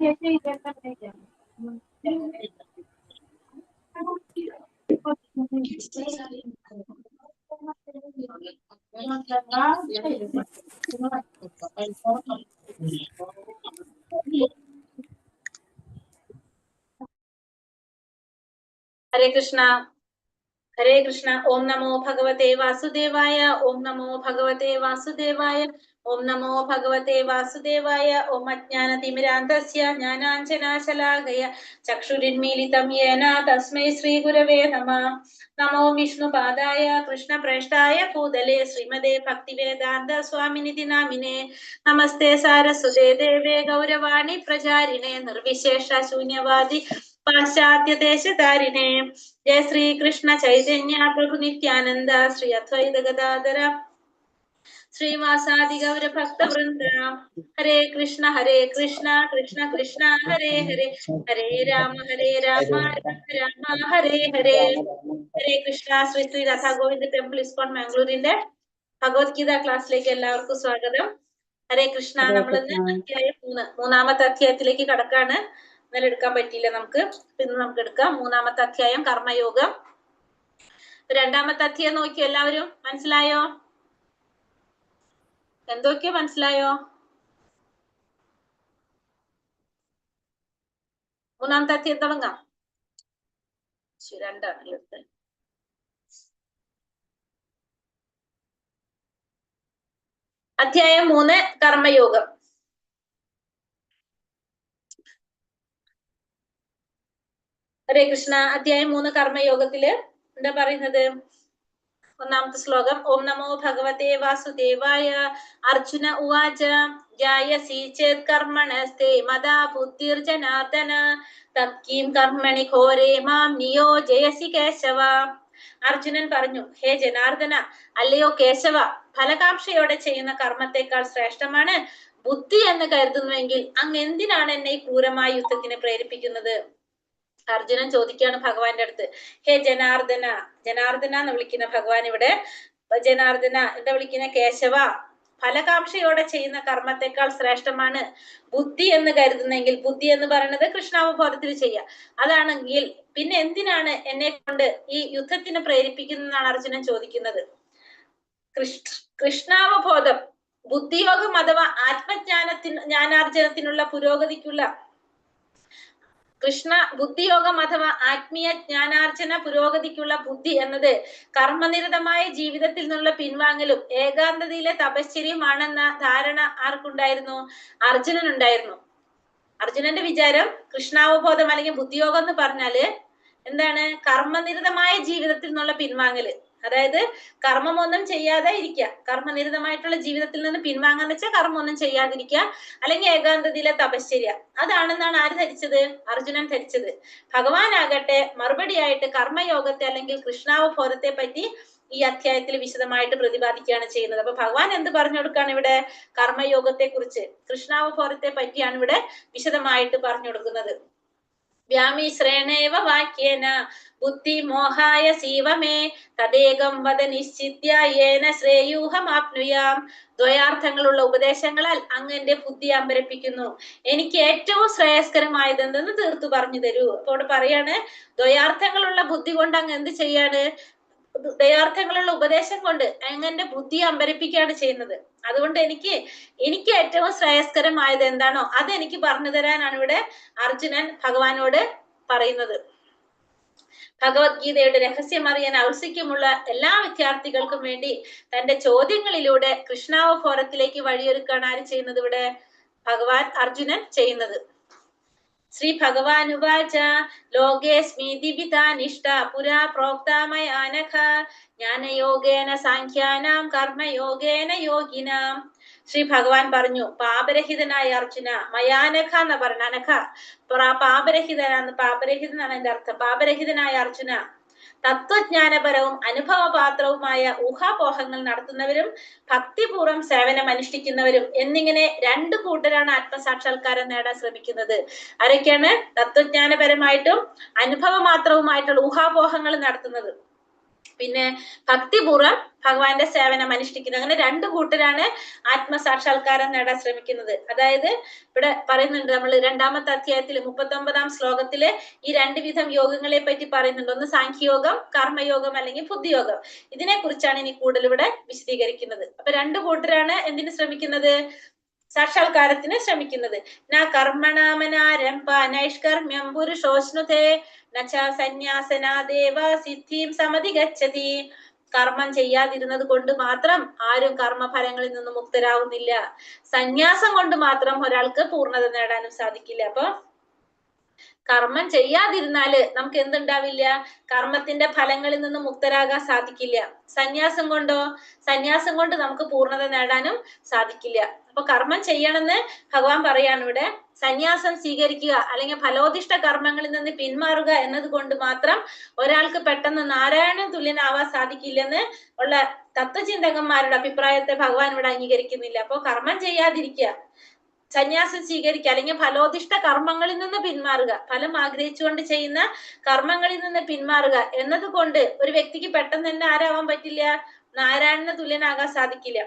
हरे कृष्णा हरे कृष्णा। ओम नमो भगवते वासुदेवाय। ओम नमो भगवते वासुदेवाय। ओम नमो भगवते वासुदेवाय। ओम अज्ञानतिमिरान्धस्य ज्ञानाञ्जनाशलाकया चक्षुरुन्मीलितं येन तस्मै श्रीगुरवे नमः। नमो विष्णुपादाय कृष्णप्रेष्ठाय भूतले श्रीमते भक्तिवेदान्त स्वामिनिति नामिने। नमस्ते सारस्वते देवे गौरवाणी प्रचारिणे निर्विशेष शून्यवादी पाश्चात्य देशधारिणे। जय श्री कृष्ण चैतन्य प्रभु नित्यानंद श्री अद्वैत गदाधर श्रीवासादि गौर भक्त वृंद। हरे कृष्ण कृष्ण कृष्ण हरे हरे हरे राम राम हरे हरे। हरे कृष्ण। ശ്രീ ശ്രീ രാധാ ഗോവിന്ദ് ടെമ്പിൾ ഇസ്കോൺ മാംഗ്ലൂരിന്റെ ഭഗവത്ഗീത ക്ലാസ്സിലേക്ക് എല്ലാവർക്കും സ്വാഗതം. ഹരേ കൃഷ്ണ. നമ്മളിന്ന് അധ്യായം 3 മൂന്നാമത്തെ അധ്യായത്തിലേക്ക് കടക്കാണ്. ഇന്നലെ എടുക്കാൻ പറ്റിയില്ല നമുക്ക്, ഇന്ന് നമുക്ക് എടുക്കാം. മൂന്നാമത്തെ അധ്യായം കർമ്മയോഗം. രണ്ടാമത്തെ അധ്യായം നോക്കിയോ എല്ലാവരും? മനസ്സിലായോ? എന്തൊക്കെയോ മനസ്സിലായോ? മൂന്നാമത്തെ അധ്യായം തുടങ്ങാം. രണ്ടാണല്ലോ. അധ്യായം 3 കർമ്മയോഗം. ഹരേ കൃഷ്ണ. അധ്യായം 3 കർമ്മയോഗത്തില് എന്താ പറയുന്നത്? ഒന്നാമത്തെ ശ്ലോകം. ഓം നമോ ഭഗവതേ വാസുദേവായ. അർജുന ഉവാച ജായസി ചേത് കർമ്മണസ്തേ മദാ ബുദ്ധിർജനാർദ്ദന തത്കിം കർമ്മണി ഘോരേ മാം നിയോജയസി കേശവ. അർജുനൻ പറഞ്ഞു, ഹേ ജനാർദ്ദന, അല്ലയോ കേശവ, ഫലകാംക്ഷയോടെ ചെയ്യുന്ന കർമ്മത്തെക്കാൾ ശ്രേഷ്ഠമാണ് ബുദ്ധി എന്ന് കരുതുന്നുവെങ്കിൽ അങ്ങ് എന്തിനാണ് എന്നെ ഈ ക്രൂരമായ യുദ്ധത്തിന് പ്രേരിപ്പിക്കുന്നത്? അർജുനൻ ചോദിക്കുകയാണ് ഭഗവാന്റെ അടുത്ത്. ഹേ ജനാർദ്ദന, ജനാർദ്ദന എന്ന് വിളിക്കുന്ന ഭഗവാൻ ഇവിടെ ജനാർദ്ദന എന്താ വിളിക്കുന്ന? കേശവ, ഫലകാംക്ഷയോടെ ചെയ്യുന്ന കർമ്മത്തെക്കാൾ ശ്രേഷ്ഠമാണ് ബുദ്ധി എന്ന് കരുതുന്നെങ്കിൽ, ബുദ്ധി എന്ന് പറയുന്നത് കൃഷ്ണാവബോധത്തിൽ ചെയ്യുക, അതാണെങ്കിൽ പിന്നെ എന്തിനാണ് എന്നെ കൊണ്ട് ഈ യുദ്ധത്തിന് പ്രേരിപ്പിക്കുന്നതെന്നാണ് അർജുനൻ ചോദിക്കുന്നത്. കൃഷ്ണാവബോധം, ബുദ്ധിയോഗം അഥവാ ജ്ഞാനാർജനത്തിനുള്ള പുരോഗതിക്കുള്ള ബുദ്ധിയോഗം അഥവാ ആത്മീയ ജ്ഞാനാർജന പുരോഗതിക്കുള്ള ബുദ്ധി എന്നത് കർമ്മനിരതമായ ജീവിതത്തിൽ നിന്നുള്ള പിൻവാങ്ങലും ഏകാന്തതയിലെ തപശ്ചര്യമാണെന്ന ധാരണ ആർക്കുണ്ടായിരുന്നു? അർജുനനുണ്ടായിരുന്നു. അർജുനന്റെ വിചാരം കൃഷ്ണാവബോധം അല്ലെങ്കിൽ ബുദ്ധിയോഗം എന്ന് പറഞ്ഞാല് എന്താണ്? കർമ്മനിരതമായ ജീവിതത്തിൽ നിന്നുള്ള പിൻവാങ്ങല്, അതായത് കർമ്മമൊന്നും ചെയ്യാതെ ഇരിക്കുക, കർമ്മനിരതമായിട്ടുള്ള ജീവിതത്തിൽ നിന്ന് പിൻവാങ്ങാന്ന് വെച്ചാൽ കർമ്മമൊന്നും ചെയ്യാതിരിക്കുക, അല്ലെങ്കിൽ ഏകാന്തതയിലെ തപശ്ചര്യ, അതാണെന്നാണ് ആര് ധരിച്ചത്? അർജുനൻ ധരിച്ചത്. ഭഗവാനാകട്ടെ മറുപടിയായിട്ട് കർമ്മയോഗത്തെ അല്ലെങ്കിൽ കൃഷ്ണാവബോധത്തെ പറ്റി ഈ അധ്യായത്തിൽ വിശദമായിട്ട് പ്രതിപാദിക്കുകയാണ് ചെയ്യുന്നത്. അപ്പൊ ഭഗവാൻ എന്ത് പറഞ്ഞു കൊടുക്കാണ് ഇവിടെ? കർമ്മയോഗത്തെ കുറിച്ച്, കൃഷ്ണാവബോധത്തെ പറ്റിയാണ് ഇവിടെ വിശദമായിട്ട് പറഞ്ഞു കൊടുക്കുന്നത്. വ്യാമിശ്രേണേവ വാക്യേന ബുദ്ധി മോഹായ സീവമേ തദേകം വദ നിശ്ചിത്യ യേന ശ്രേയൂഹമാപ്നുയാം. ദ്വയാർത്ഥങ്ങളുള്ള ഉപദേശങ്ങളാൽ അങ്ങ് എന്റെ ബുദ്ധി അമ്പരപ്പിക്കുന്നു, എനിക്ക് ഏറ്റവും ശ്രേയസ്കരമായത് എന്തെന്ന് തീർത്തു പറഞ്ഞു തരൂ. അപ്പൊ അവിടെ പറയാണ്, ദ്വയാർത്ഥങ്ങളുള്ള ബുദ്ധി കൊണ്ട് അങ്ങ് എന്ത് ചെയ്യാണ്? ദയാർത്ഥങ്ങളുള്ള ഉപദേശം കൊണ്ട് അങ്ങന്റെ ബുദ്ധി അമ്പരിപ്പിക്കുകയാണ് ചെയ്യുന്നത്. അതുകൊണ്ട് എനിക്ക് ഏറ്റവും ശ്രേയസ്കരമായത് എന്താണോ അതെനിക്ക് പറഞ്ഞു തരാനാണ് ഇവിടെ അർജുനൻ ഭഗവാനോട് പറയുന്നത്. ഭഗവത്ഗീതയുടെ രഹസ്യം അറിയാൻ ഔത്സുക്യമുള്ള എല്ലാ വിദ്യാർത്ഥികൾക്കും വേണ്ടി തന്റെ ചോദ്യങ്ങളിലൂടെ കൃഷ്ണാവബോധത്തിലേക്ക് വഴിയൊരുക്കാണ് ആര് ചെയ്യുന്നത്? ഇവിടെ ഭഗവാൻ അർജുനൻ ചെയ്യുന്നത്. ശ്രീ ഭഗവാനുവാച ലോകേസ്മീതി വിധാനിഷ്ഠ പുരാ പ്രോക്താമയാനഘ ജ്ഞാനയോഗേന സാഖ്യാനാം കർമ്മയോഗേന യോഗിനാം. ശ്രീ ഭഗവാൻ പറഞ്ഞു, പാപരഹിതനായ അർജുന, മയാനഘ എന്ന് പറഞ്ഞ അനഘ പാപരഹിതനാണ് എന്റെ അർത്ഥം. പാപരഹിതനായ അർജുന, തത്വജ്ഞാനപരവും അനുഭവപാത്രവുമായ ഊഹാപോഹങ്ങൾ നടത്തുന്നവരും ഭക്തിപൂർവ്വം സേവനം അനുഷ്ഠിക്കുന്നവരും എന്നിങ്ങനെ 2 കൂട്ടരാണ് ആത്മസാക്ഷാത്കാരം നേടാൻ ശ്രമിക്കുന്നത്. ആരൊക്കെയാണ്? തത്വജ്ഞാനപരമായിട്ടും അനുഭവമാത്രവുമായിട്ടുള്ള ഊഹാപോഹങ്ങൾ നടത്തുന്നത്, പിന്നെ ഭക്തിപൂർവ്വം ഭഗവാന്റെ സേവനം അനുഷ്ഠിക്കുന്നത്. അങ്ങനെ രണ്ടു കൂട്ടരാണ് ആത്മസാക്ഷാത്കാരം നേടാൻ ശ്രമിക്കുന്നത്. അതായത് ഇവിടെ പറയുന്നുണ്ട്, നമ്മൾ 2-ാമത്തെ അധ്യായത്തിൽ 39-ാം ശ്ലോകത്തില് ഈ രണ്ട് വിധം യോഗങ്ങളെ പറ്റി പറയുന്നുണ്ട്. ഒന്ന് സാഖ്യയോഗം, കർമ്മയോഗം അല്ലെങ്കിൽ ബുദ്ധിയോഗം. ഇതിനെ കുറിച്ചാണ് ഇനി കൂടുതൽ ഇവിടെ വിശദീകരിക്കുന്നത്. അപ്പൊ രണ്ടു കൂട്ടരാണ് എന്തിനു ശ്രമിക്കുന്നത്? സാക്ഷാത്കാരത്തിന് ശ്രമിക്കുന്നത്. ന കർമ്മണാമനാരംഭ നൈഷ്കർമ്മ്യം പുരുഷോഷ്ണുതേ നച സന്യാസനാദേവ സിദ്ധിം സമധിഗച്ഛതി. കർമ്മം ചെയ്യാതിരുന്നത് കൊണ്ട് മാത്രം ആരും കർമ്മഫലങ്ങളിൽ നിന്ന് മുക്തരാവുന്നില്ല. സന്യാസം കൊണ്ട് മാത്രം ഒരാൾക്ക് പൂർണ്ണത നേടാനും സാധിക്കില്ല. അപ്പൊ കർമ്മം ചെയ്യാതിരുന്നാല് നമുക്ക് എന്തുണ്ടാവില്ല? കർമ്മത്തിന്റെ ഫലങ്ങളിൽ നിന്ന് മുക്തരാകാൻ സാധിക്കില്ല. സന്യാസം കൊണ്ടോ? സന്യാസം കൊണ്ട് നമുക്ക് പൂർണ്ണത നേടാനും സാധിക്കില്ല. അപ്പൊ കർമ്മം ചെയ്യണമെന്ന് ഭഗവാൻ പറയാണ് ഇവിടെ. സന്യാസം സ്വീകരിക്കുക അല്ലെങ്കിൽ ഫലോദിഷ്ട കർമ്മങ്ങളിൽ നിന്ന് പിന്മാറുക എന്നത് കൊണ്ട് മാത്രം ഒരാൾക്ക് പെട്ടെന്ന് നാരായണൻ തുല്യനാവാൻ സാധിക്കില്ലെന്ന് ഉള്ള തത്വചിന്തകന്മാരുടെ അഭിപ്രായത്തെ ഭഗവാൻ ഇവിടെ അംഗീകരിക്കുന്നില്ല. അപ്പൊ കർമ്മം ചെയ്യാതിരിക്കുക, സന്യാസം സ്വീകരിക്കുക, അല്ലെങ്കിൽ ഫലോദിഷ്ട കർമ്മങ്ങളിൽ നിന്ന് പിന്മാറുക, ഫലം ആഗ്രഹിച്ചുകൊണ്ട് ചെയ്യുന്ന കർമ്മങ്ങളിൽ നിന്ന് പിന്മാറുക എന്നത് കൊണ്ട് ഒരു വ്യക്തിക്ക് പെട്ടെന്ന് തന്നെ ആരാവാൻ പറ്റില്ല? നാരായണന് തുല്യനാകാൻ സാധിക്കില്ല.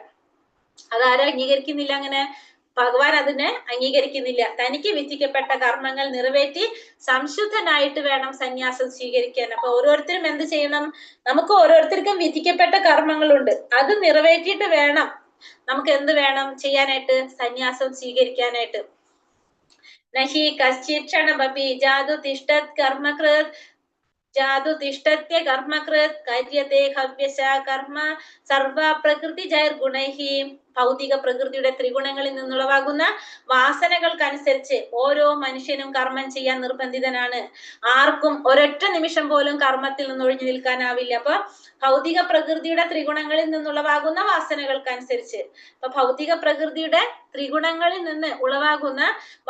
അതാരും അംഗീകരിക്കുന്നില്ല. അങ്ങനെ ഭഗവാൻ അതിനെ അംഗീകരിക്കുന്നില്ല. തനിക്ക് വിധിക്കപ്പെട്ട കർമ്മങ്ങൾ നിറവേറ്റി സംശുദ്ധനായിട്ട് വേണം സന്യാസം സ്വീകരിക്കാൻ. അപ്പൊ ഓരോരുത്തരും എന്ത് ചെയ്യണം? നമുക്ക് ഓരോരുത്തർക്കും വിധിക്കപ്പെട്ട കർമ്മങ്ങളുണ്ട്, അത് നിറവേറ്റിയിട്ട് വേണം നമുക്ക് എന്ത് വേണം ചെയ്യാനായിട്ട്? സന്യാസം സ്വീകരിക്കാനായിട്ട്. നഹി കശ്ചിത് ക്ഷണമപി ജാതു തിഷ്ഠത് കർമ്മകൃത് ജാതു തിഷ്ഠത്യ കർമ്മകൃത് കാര്യത്തെ ഹവ്യശ കർമ്മ സർവ പ്രകൃതി ജൈർഗുണൈഹി. ഭൗതിക പ്രകൃതിയുടെ ത്രിഗുണങ്ങളിൽ നിന്നുളവാകുന്ന വാസനകൾക്കനുസരിച്ച് ഓരോ മനുഷ്യനും കർമ്മം ചെയ്യാൻ നിർബന്ധിതനാണ്. ആർക്കും ഒരൊറ്റ നിമിഷം പോലും കർമ്മത്തിൽ നിന്ന് ഒഴിഞ്ഞു നിൽക്കാനാവില്ല. അപ്പൊ ഭൗതിക പ്രകൃതിയുടെ ത്രിഗുണങ്ങളിൽ നിന്നുളവാകുന്ന വാസനകൾക്കനുസരിച്ച്, അപ്പൊ ഭൗതിക പ്രകൃതിയുടെ ത്രിഗുണങ്ങളിൽ നിന്ന് ഉളവാകുന്ന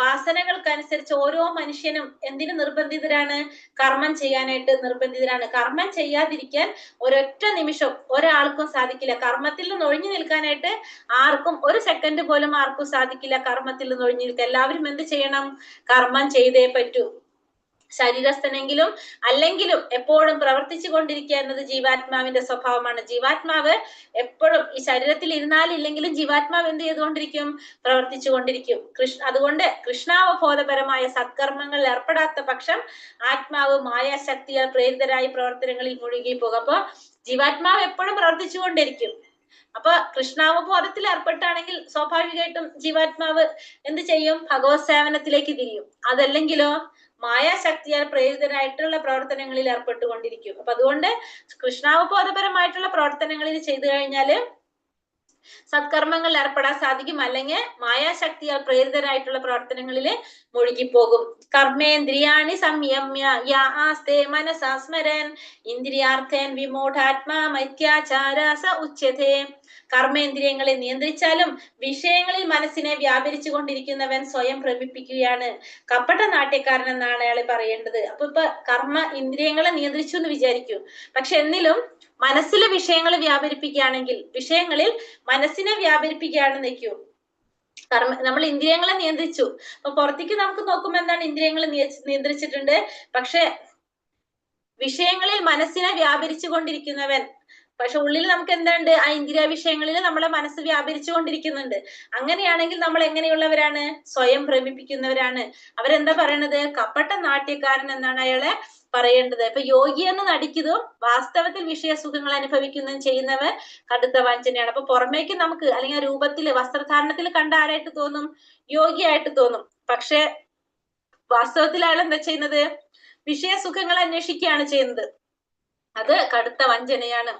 വാസനകൾക്കനുസരിച്ച് ഓരോ മനുഷ്യനും എന്തിനു നിർബന്ധിതരാണ്? കർമ്മം ചെയ്യാനായിട്ട് നിർബന്ധിതരാണ്. കർമ്മം ചെയ്യാതിരിക്കാൻ ഒരൊറ്റ നിമിഷം ഒരാൾക്കും സാധിക്കില്ല. കർമ്മത്തിൽ നിന്ന് ഒഴിഞ്ഞു നിൽക്കാനായിട്ട് ആർക്കും ഒരു സെക്കൻഡ് പോലും ആർക്കും സാധിക്കില്ല. കർമ്മത്തിൽ നിന്ന് ഒഴിഞ്ഞു നിൽക്കുക. എല്ലാവരും എന്ത് ചെയ്യണം? കർമ്മം ചെയ്തേ പറ്റൂ. ശരീരസ്ഥനെങ്കിലും അല്ലെങ്കിലും എപ്പോഴും പ്രവർത്തിച്ചു കൊണ്ടിരിക്കുക എന്നത് ജീവാത്മാവിന്റെ സ്വഭാവമാണ്. ജീവാത്മാവ് എപ്പോഴും ഈ ശരീരത്തിൽ ഇരുന്നാലില്ലെങ്കിലും ജീവാത്മാവ് എന്ത് ചെയ്തുകൊണ്ടിരിക്കും? പ്രവർത്തിച്ചു കൊണ്ടിരിക്കും. അതുകൊണ്ട് കൃഷ്ണാവബോധപരമായ സത്കർമ്മങ്ങളിൽ ഏർപ്പെടാത്ത പക്ഷം ആത്മാവ് മായാശക്തിയാൽ പ്രേരിതരായി പ്രവർത്തനങ്ങളിൽ മുഴുകി പോകും. അപ്പൊ ജീവാത്മാവ് എപ്പോഴും പ്രവർത്തിച്ചു കൊണ്ടിരിക്കും. അപ്പൊ കൃഷ്ണാവബോധത്തിൽ ഏർപ്പെട്ടാണെങ്കിൽ സ്വാഭാവികമായിട്ടും ജീവാത്മാവ് എന്ത് ചെയ്യും? ഭഗവത് സേവനത്തിലേക്ക് തിരിയും. അതല്ലെങ്കിലോ മായാശക്തിയാൽ പ്രേരിതരായിട്ടുള്ള പ്രവർത്തനങ്ങളിൽ ഏർപ്പെട്ടുകൊണ്ടിരിക്കും. അപ്പൊ അതുകൊണ്ട് കൃഷ്ണാവബോധപരമായിട്ടുള്ള പ്രവർത്തനങ്ങളിൽ ചെയ്തു കഴിഞ്ഞാല് സത്കർമ്മങ്ങളിൽ ഏർപ്പെടാൻ സാധിക്കും. അല്ലെങ്കിൽ മായാശക്തിയാൽ പ്രേരിതരായിട്ടുള്ള പ്രവർത്തനങ്ങളിൽ മുഴുകിപ്പോകും. കർമ്മേന്ദ്രിയാണി സംയമ്യ യാ ആസ്തേ മനസാ സ്മരൻ ഇന്ദ്രിയാർത്ഥേൻ വിമൂഢാത്മാ മൈത്യാചാരാസ ഉച്യതേ. കർമ്മേന്ദ്രിയങ്ങളെ നിയന്ത്രിച്ചാലും വിഷയങ്ങളിൽ മനസ്സിനെ വ്യാപരിച്ചു കൊണ്ടിരിക്കുന്നവൻ സ്വയം ഭ്രമിപ്പിക്കുകയാണ്. കപട നാട്യക്കാരൻ എന്നാണ് അയാളെ പറയേണ്ടത്. അപ്പൊ കർമ്മ ഇന്ദ്രിയങ്ങളെ നിയന്ത്രിച്ചു എന്ന് വിചാരിക്കൂ, പക്ഷെ എന്നിലും മനസ്സിലെ വിഷയങ്ങൾ വ്യാപരിപ്പിക്കുകയാണെങ്കിൽ, വിഷയങ്ങളിൽ മനസ്സിനെ വ്യാപരിപ്പിക്കുകയാണെന്ന് വെക്കൂ. നമ്മൾ ഇന്ദ്രിയങ്ങളെ നിയന്ത്രിച്ചു. അപ്പൊ പുറത്തേക്ക് നമുക്ക് നോക്കുമ്പോ എന്താണ്? ഇന്ദ്രിയങ്ങൾ നിയന്ത്രിച്ചിട്ടുണ്ട്, പക്ഷെ വിഷയങ്ങളിൽ മനസ്സിനെ വ്യാപരിച്ചു കൊണ്ടിരിക്കുന്നവൻ. പക്ഷെ ഉള്ളിൽ നമുക്ക് എന്തുണ്ട്? ആ ഇന്ദ്രിയ വിഷയങ്ങളിൽ നമ്മളെ മനസ്സ് വ്യാപരിച്ചു കൊണ്ടിരിക്കുന്നുണ്ട്. അങ്ങനെയാണെങ്കിൽ നമ്മൾ എങ്ങനെയുള്ളവരാണ്? സ്വയം ഭ്രമിപ്പിക്കുന്നവരാണ്. അവരെന്താ പറയണത്? കപട നാട്യക്കാരൻ എന്നാണ് അയാളെ പറയേണ്ടത്. ഇപ്പൊ യോഗിയെന്ന് നടിക്കുന്നതും വാസ്തവത്തിൽ വിഷയസുഖങ്ങൾ അനുഭവിക്കുന്നതും ചെയ്യുന്നവർ കടുത്ത വഞ്ചനയാണ്. അപ്പൊ പുറമേക്ക് നമുക്ക് അല്ലെങ്കിൽ രൂപത്തില് വസ്ത്രധാരണത്തിൽ കണ്ട ആരായിട്ട് തോന്നും? യോഗിയായിട്ട് തോന്നും. പക്ഷെ വാസ്തവത്തിൽ അയാൾ എന്താ ചെയ്യുന്നത്? വിഷയസുഖങ്ങൾ അന്വേഷിക്കുകയാണ് ചെയ്യുന്നത്. അത് കടുത്ത വഞ്ചനയാണ്.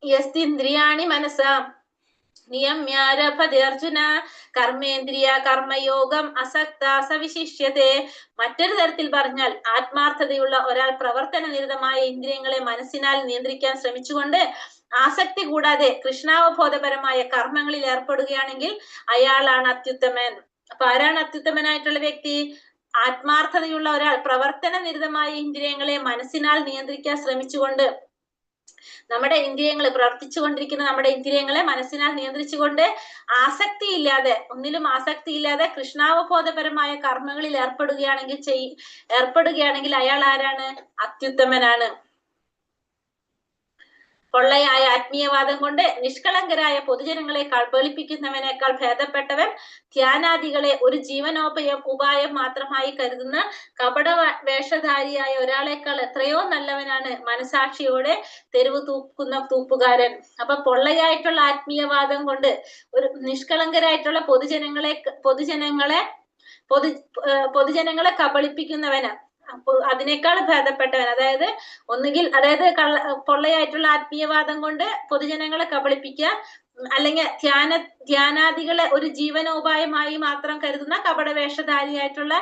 യസ്തിന്ദ്രിയാണി മനസാ നിയമ്യാരഭതേ അർജുന കർമ്മേന്ദ്രിയ കർമ്മയോഗം അസക്ത സവിശിഷ്യതേ. മറ്റൊരു തരത്തിൽ പറഞ്ഞാൽ ആത്മാർത്ഥതയുള്ള ഒരാൾ പ്രവർത്തന നിരതമായ ഇന്ദ്രിയങ്ങളെ മനസ്സിനാൽ നിയന്ത്രിക്കാൻ ശ്രമിച്ചുകൊണ്ട് ആസക്തി കൂടാതെ കൃഷ്ണാവബോധപരമായ കർമ്മങ്ങളിൽ ഏർപ്പെടുകയാണെങ്കിൽ അയാളാണ് അത്യുത്തമൻ. അപ്പൊ ആരാണ് അത്യുത്തമനായിട്ടുള്ള വ്യക്തി? ആത്മാർത്ഥതയുള്ള ഒരാൾ പ്രവർത്തന നിരതമായ ഇന്ദ്രിയങ്ങളെ മനസ്സിനാൽ നിയന്ത്രിക്കാൻ ശ്രമിച്ചുകൊണ്ട്, നമ്മുടെ ഇന്ദ്രിയങ്ങൾ പ്രവർത്തിച്ചു കൊണ്ടിരിക്കുന്ന നമ്മുടെ ഇന്ദ്രിയങ്ങളെ മനസ്സിനാൽ നിയന്ത്രിച്ചുകൊണ്ട് ആസക്തി ഇല്ലാതെ, ഒന്നിലും ആസക്തി ഇല്ലാതെ കൃഷ്ണാവബോധപരമായ കർമ്മങ്ങളിൽ ഏർപ്പെടുകയാണെങ്കിൽ അയാൾ ആരാണ്? അത്യുത്തമനാണ്. പൊള്ളയായ ആത്മീയവാദം കൊണ്ട് നിഷ്കളങ്കരായ പൊതുജനങ്ങളെ കബളിപ്പിക്കുന്നവനേക്കാൾ ഭേദപ്പെട്ടവൻ ധ്യാനാദികളെ ഒരു ഉപായം മാത്രമായി കരുതുന്ന കപട വേഷധാരിയായ ഒരാളെക്കാൾ എത്രയോ നല്ലവനാണ് മനസാക്ഷിയോടെ തെരുവ് തൂക്കുന്ന തൂപ്പുകാരൻ. അപ്പൊ പൊള്ളയായിട്ടുള്ള ആത്മീയവാദം കൊണ്ട് ഒരു നിഷ്കളങ്കരായിട്ടുള്ള പൊതുജനങ്ങളെ കബളിപ്പിക്കുന്നവന് അതിനേക്കാൾ ഭേദപ്പെട്ടവൻ. അതായത് പൊള്ളയായിട്ടുള്ള ആത്മീയവാദം കൊണ്ട് പൊതുജനങ്ങളെ കബളിപ്പിക്കുക, അല്ലെങ്കിൽ ധ്യാനാദികളെ ഒരു ജീവനോപായമായി മാത്രം കരുതുന്ന കപടവേഷധാരിയായിട്ടുള്ള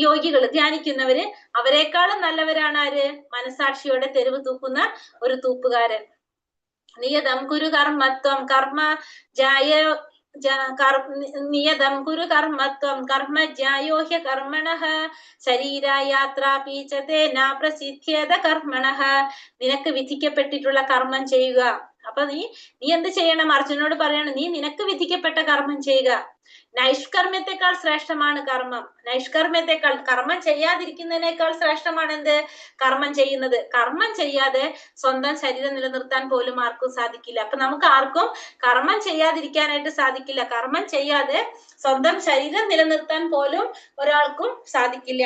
യോഗികള്, ധ്യാനിക്കുന്നവര്, അവരെക്കാളും നല്ലവരാണ് ആര്? മനസാക്ഷിയോടെ തെരുവ് തൂക്കുന്ന ഒരു തൂപ്പുകാരൻ. നിയതം കുരു കർമ്മത്വം കർമ്മ നിയതം കുരു കർമ്മത്വം കർമ്മ ജായോഹ്യ കർമ്മണഃ ശരീരയാത്രാപീചതേന പ്രസിദ്ധ്യേത കർമ്മണഃ. നിനക്ക് വിധിക്കപ്പെട്ടിട്ടുള്ള കർമ്മം ചെയ്യുക. അപ്പൊ നീ എന്ത് ചെയ്യണം? അർജുനോട് പറയണം, നീ നിനക്ക് വിധിക്കപ്പെട്ട കർമ്മം ചെയ്യുക. നൈഷ്കർമ്മ്യത്തെക്കാൾ ശ്രേഷ്ഠമാണ് കർമ്മം. കർമ്മം ചെയ്യാതിരിക്കുന്നതിനേക്കാൾ ശ്രേഷ്ഠമാണ് എന്ത്? കർമ്മം ചെയ്യുന്നത്. കർമ്മം ചെയ്യാതെ സ്വന്തം ശരീരം നിലനിർത്താൻ പോലും ആർക്കും സാധിക്കില്ല. അപ്പൊ നമുക്ക് ആർക്കും കർമ്മം ചെയ്യാതിരിക്കാനായിട്ട് സാധിക്കില്ല. കർമ്മം ചെയ്യാതെ സ്വന്തം ശരീരം നിലനിർത്താൻ പോലും ഒരാൾക്കും സാധിക്കില്ല.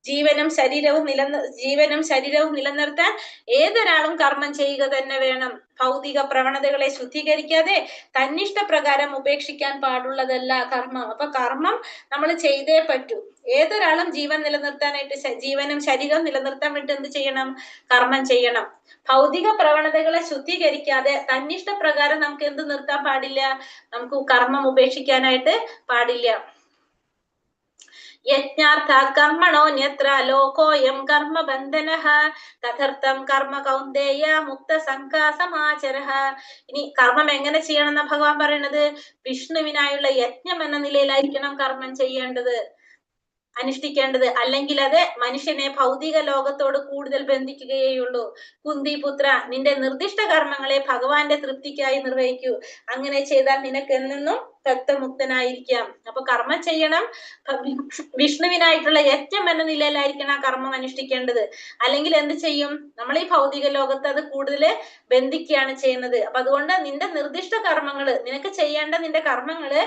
ജീവനും ശരീരവും നിലനിർത്താൻ ഏതൊരാളും കർമ്മം ചെയ്യുക തന്നെ വേണം. ഭൗതിക പ്രവണതകളെ ശുദ്ധീകരിക്കാതെ തന്നിഷ്ടപ്രകാരം ഉപേക്ഷിക്കാൻ പാടുള്ളതല്ല കർമ്മം. അപ്പൊ കർമ്മം നമ്മൾ ചെയ്തേ പറ്റൂ. ഏതൊരാളും ജീവനും ശരീരവും നിലനിർത്താൻ വേണ്ടി എന്ത് ചെയ്യണം? കർമ്മം ചെയ്യണം. ഭൗതിക പ്രവണതകളെ ശുദ്ധീകരിക്കാതെ തന്നിഷ്ടപ്രകാരം നമുക്ക് എന്ത് നിർത്താൻ പാടില്ല? നമുക്ക് കർമ്മം ഉപേക്ഷിക്കാനായിട്ട് പാടില്ല. യജ്ഞാർത്ഥാത് കർമ്മണോന്യത്ര ലോകോയം കർമ്മബന്ധനഃ തഥർത്ഥം കർമ്മ കൗന്ദേയ മുക്തസംഘാ സമാചരഃ. ഇനി കർമ്മം എങ്ങനെ ചെയ്യണം എന്നാ ഭഗവാൻ പറയുന്നത്? വിഷ്ണുവിനായുള്ള യജ്ഞം എന്ന നിലയിലായിരിക്കണം കർമ്മം ചെയ്യേണ്ടത്, അനുഷ്ഠിക്കേണ്ടത്. അല്ലെങ്കിൽ അത് മനുഷ്യനെ ഭൗതിക ലോകത്തോട് കൂടുതൽ ബന്ധിക്കുകയുള്ളൂ. കുന്തി പുത്ര, നിന്റെ നിർദ്ദിഷ്ട കർമ്മങ്ങളെ ഭഗവാന്റെ തൃപ്തിക്കായി നിർവഹിക്കൂ. അങ്ങനെ ചെയ്താൽ നിനക്ക് എന്നെന്നും തത്വമുക്തനായിരിക്കാം. അപ്പൊ കർമ്മം ചെയ്യണം, വിഷ്ണുവിനായിട്ടുള്ള യജ്ഞം എന്ന നിലയിലായിരിക്കണം ആ കർമ്മം അനുഷ്ഠിക്കേണ്ടത്. അല്ലെങ്കിൽ എന്ത് ചെയ്യും? നമ്മൾ ഈ ഭൗതിക ലോകത്ത് അത് കൂടുതൽ ബന്ധിക്കുകയാണ് ചെയ്യുന്നത്. അപ്പൊ അതുകൊണ്ട് നിന്റെ നിർദ്ദിഷ്ട കർമ്മങ്ങള്, നിനക്ക് ചെയ്യേണ്ട നിന്റെ കർമ്മങ്ങള്